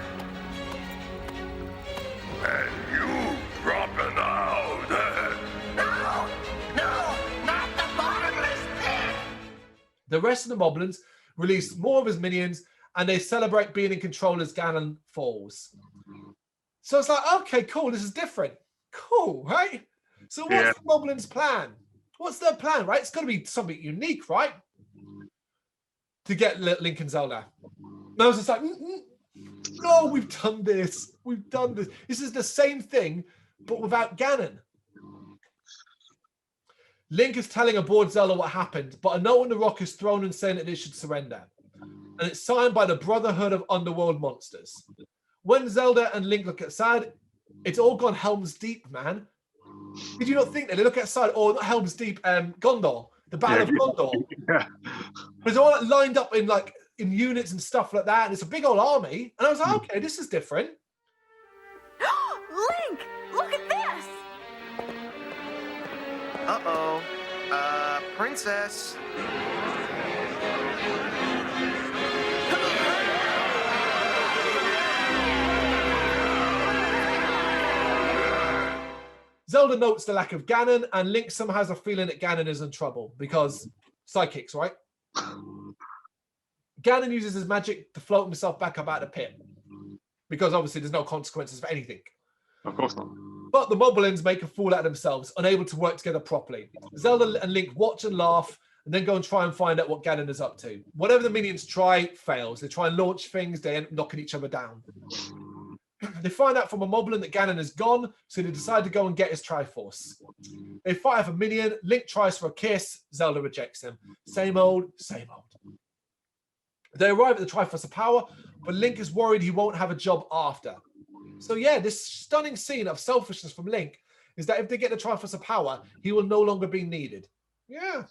And you dropping out. No, not the bottomless pit. The rest of the Moblins release more of his minions, and they celebrate being in control as Ganon falls. So it's like, okay, cool, this is different. Cool, right? So what's the Moblins' plan? What's their plan, right? It's got to be something unique, right? To get Link and Zelda. And I was just like, no, we've done this. We've done this. This is the same thing, but without Ganon. Link is telling aboard Zelda what happened, but a note on the rock is thrown and saying that it should surrender. And it's signed by the Brotherhood of Underworld Monsters. When Zelda and Link look outside, it's all gone Helm's Deep, man. Did you not think that? They look outside, or not Helm's Deep, Gondor, the Battle of Gondor. Yeah. It's all lined up in like in units and stuff like that, and it's a big old army. And I was like, okay, this is different. Link, look at this! Uh-oh. Princess. Zelda notes the lack of Ganon, and Link somehow has a feeling that Ganon is in trouble because sidekicks, right? Ganon uses his magic to float himself back up out of the pit because obviously there's no consequences for anything. Of course not. But the Moblins make a fool out of themselves, unable to work together properly. Zelda and Link watch and laugh, and then go and try and find out what Ganon is up to. Whatever the minions try, fails. They try and launch things, they end up knocking each other down. They find out from a Moblin that Ganon is gone, so they decide to go and get his Triforce. They fight off a minion. Link tries for a kiss. Zelda rejects him. Same old, same old. They arrive at the Triforce of Power, but Link is worried he won't have a job after. So yeah, this stunning scene of selfishness from Link is that if they get the Triforce of Power, he will no longer be needed. Yeah.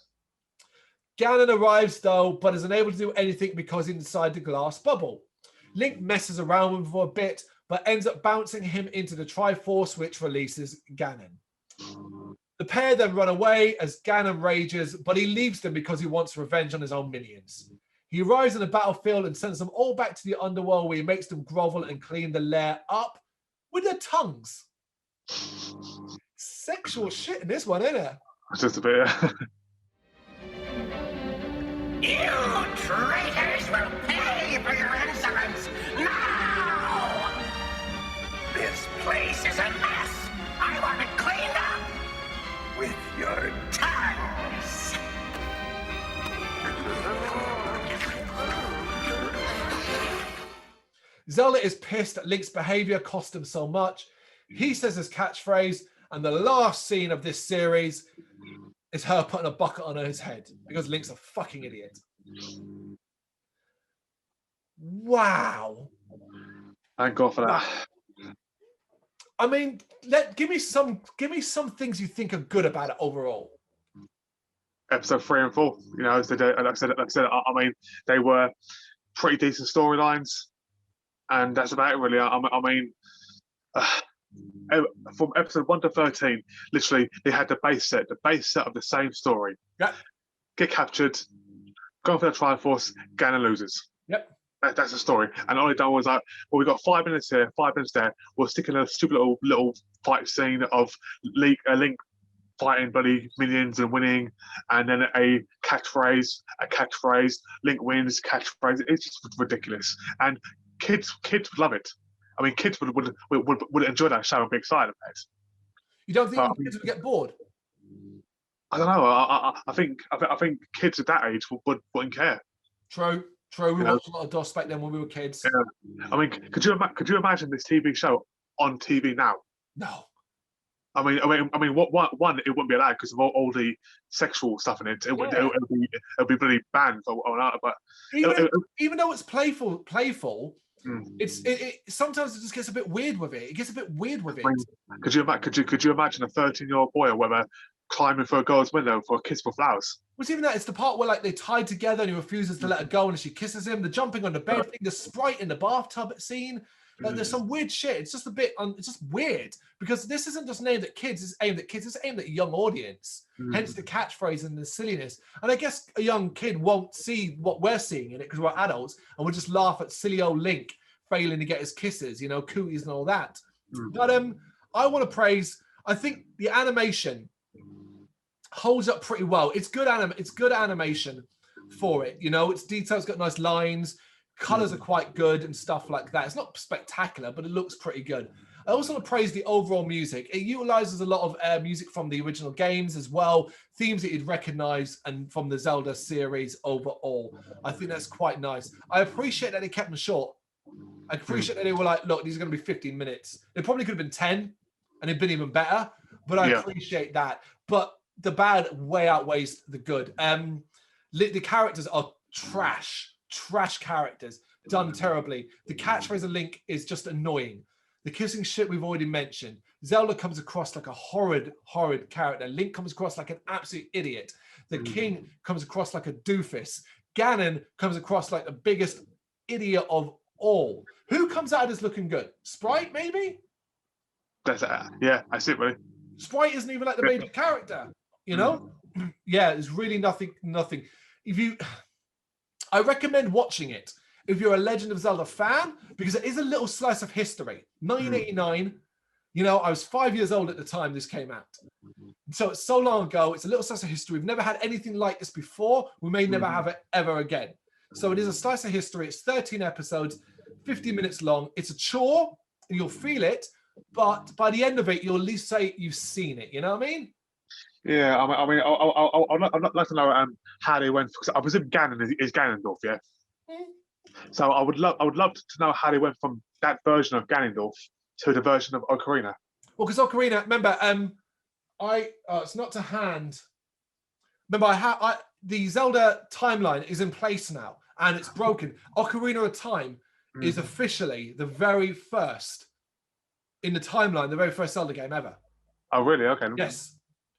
Ganon arrives though, but is unable to do anything because he's inside the glass bubble. Link messes around with him for a bit, but ends up bouncing him into the Triforce, which releases Ganon. The pair then run away as Ganon rages, but he leaves them because he wants revenge on his own minions. He arrives on the battlefield and sends them all back to the Underworld, where he makes them grovel and clean the lair up with their tongues. Sexual shit in this one, isn't it? It's just a bit. You traitors will pay for your insolence now! This place is a mess. I want it cleaned up with your tongues. Zelda is pissed that Link's behavior cost him so much. He says his catchphrase, and the last scene of this series is her putting a bucket on his head because Link's a fucking idiot. Wow. Thank God for that. I mean, give me some things you think are good about it overall. Episode 3 and 4, you know, like I said, I mean, they were pretty decent storylines, and that's about it, really. I mean, from episode 1 to 13, literally, they had the base set of the same story. Yep. Get captured, go for the Triforce, Ganon loses. Yep. That's the story. And all they done was like, well, we got 5 minutes here, 5 minutes there. We'll stick in a stupid little fight scene of Link fighting bloody minions and winning, and then a catchphrase, Link wins, catchphrase. It's just ridiculous. And kids would love it. I mean, kids would enjoy that show and be excited about it. You don't think kids would get bored? I don't know. I think kids at that age wouldn't care. True. We watched a lot of DOS back then when we were kids. Yeah. I mean, could you imagine this TV show on TV now? No. I mean, one, it wouldn't be allowed because of all the sexual stuff in it. It would be really banned or not. But even though it's playful, it sometimes it just gets a bit weird with it. I mean, could you imagine a 13-year-old boy or whatever climbing for a girl's window for a kiss for flowers? What's even that? It's the part where like they tied together and he refuses to let her go, and she kisses him. The jumping on the bed thing, the sprite in the bathtub scene. Like, there's some weird shit. It's just a bit. It's just weird because this isn't just aimed at kids. It's aimed at kids. It's aimed at a young audience. Hence the catchphrase and the silliness. And I guess a young kid won't see what we're seeing in it because we're adults, and we'll just laugh at silly old Link failing to get his kisses, you know, cooties and all that. But I want to praise. I think the animation holds up pretty well. It's good animation for it. You know, it's detailed. It's got nice lines. Colors are quite good and stuff like that. It's not spectacular, but it looks pretty good. I also want to praise the overall music. It utilizes a lot of music from the original games as well, themes that you'd recognize, and from the Zelda series overall. I think that's quite nice. I appreciate that they kept them short. I appreciate that they were like, look, these are going to be 15 minutes. They probably could have been 10 and it'd been even better, but I appreciate that. But the bad way outweighs the good. The characters are trash characters, done terribly. The catchphrase of Link is just annoying. The kissing shit we've already mentioned. Zelda comes across like a horrid character. Link comes across like an absolute idiot. The king comes across like a doofus. Ganon comes across like the biggest idiot of all. Who comes out of this looking good? Sprite, maybe? Yeah, I see it, really. Sprite isn't even like the major character, you know? Yeah, there's really nothing. I recommend watching it if you're a Legend of Zelda fan, because it is a little slice of history. 1989, you know, I was 5 years old at the time this came out. So it's so long ago, it's a little slice of history. We've never had anything like this before. We may never have it ever again. So it is a slice of history. It's 13 episodes, 50 minutes long. It's a chore, and you'll feel it. But by the end of it, you'll at least say you've seen it. You know what I mean? Yeah, I'd like to know how they went. Because I presume Ganon is Ganondorf, yeah. So I would love to know how they went from that version of Ganondorf to the version of Ocarina. Well, because Ocarina, remember, it's not to hand. Remember, the Zelda timeline is in place now, and it's broken. Ocarina of Time is officially the very first in the timeline, the very first Zelda game ever. Oh, really? Okay. Yes.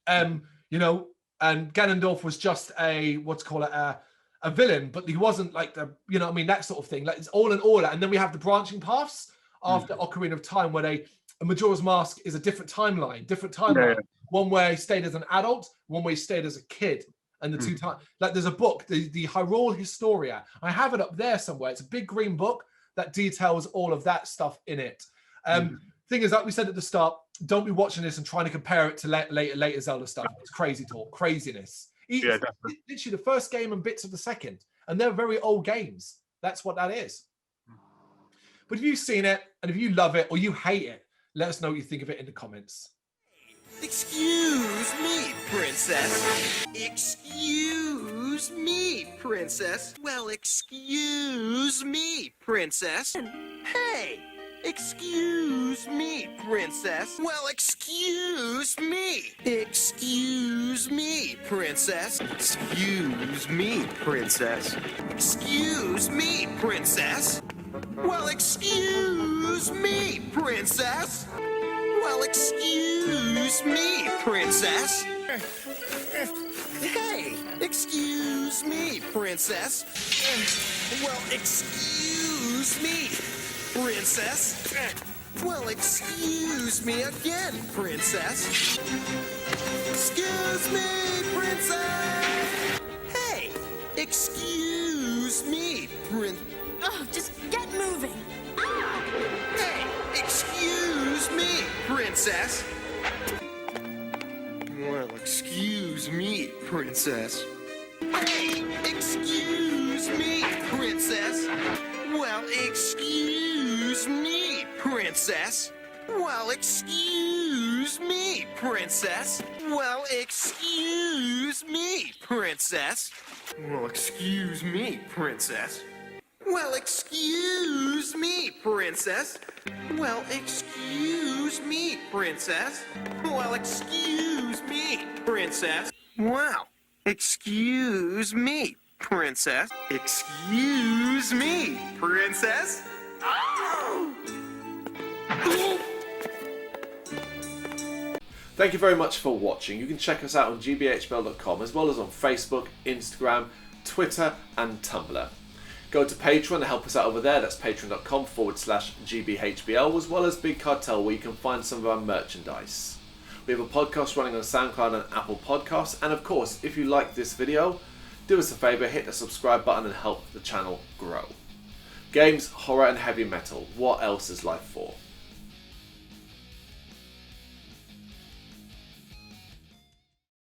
You know, and Ganondorf was just a villain, but he wasn't like the, you know what I mean, that sort of thing. Like, it's all in order. And then we have the branching paths after Ocarina of Time, where a Majora's Mask is a different timeline. Yeah. One where he stayed as an adult, one where he stayed as a kid. And the two times, like, there's a book, the Hyrule Historia. I have it up there somewhere. It's a big green book that details all of that stuff in it. Thing is, like we said at the start, don't be watching this and trying to compare it to later Zelda stuff. It's crazy talk, craziness. Yeah, definitely. Literally the first game and bits of the second. And they're very old games. That's what that is. But if you've seen it, and if you love it or you hate it, let us know what you think of it in the comments. Excuse me, princess. Excuse me, princess. Well, excuse me, princess. Hey! Excuse me, princess. Well, excuse me. Excuse me, princess. Excuse me, princess. Excuse me, princess. Well, excuse me, princess. Well, excuse me, princess. Hey, excuse me, princess. Well, excuse me, princess. Well, excuse me again, princess. Excuse me, princess. Hey, excuse me, Oh, just get moving. Hey, excuse me, princess. Well, excuse me, princess. Hey, excuse me, princess. Well, excuse me, princess. Well, excuse me, princess. Well, excuse me, princess. Well, excuse me, princess. Well, excuse me, princess. Well, excuse me, princess. Well, excuse me, princess. Wow. Excuse me, princess. Excuse me, princess. Oh! Thank you very much for watching. You can check us out on gbhbl.com, as well as on Facebook, Instagram, Twitter and Tumblr. Go to Patreon to help us out over there. That's patreon.com/gbhbl, as well as Big Cartel, where you can find some of our merchandise. We have a podcast running on SoundCloud and Apple Podcasts. And of course, if you like this video, do us a favour, hit the subscribe button and help the channel grow. Games, horror and heavy metal. What else is life for?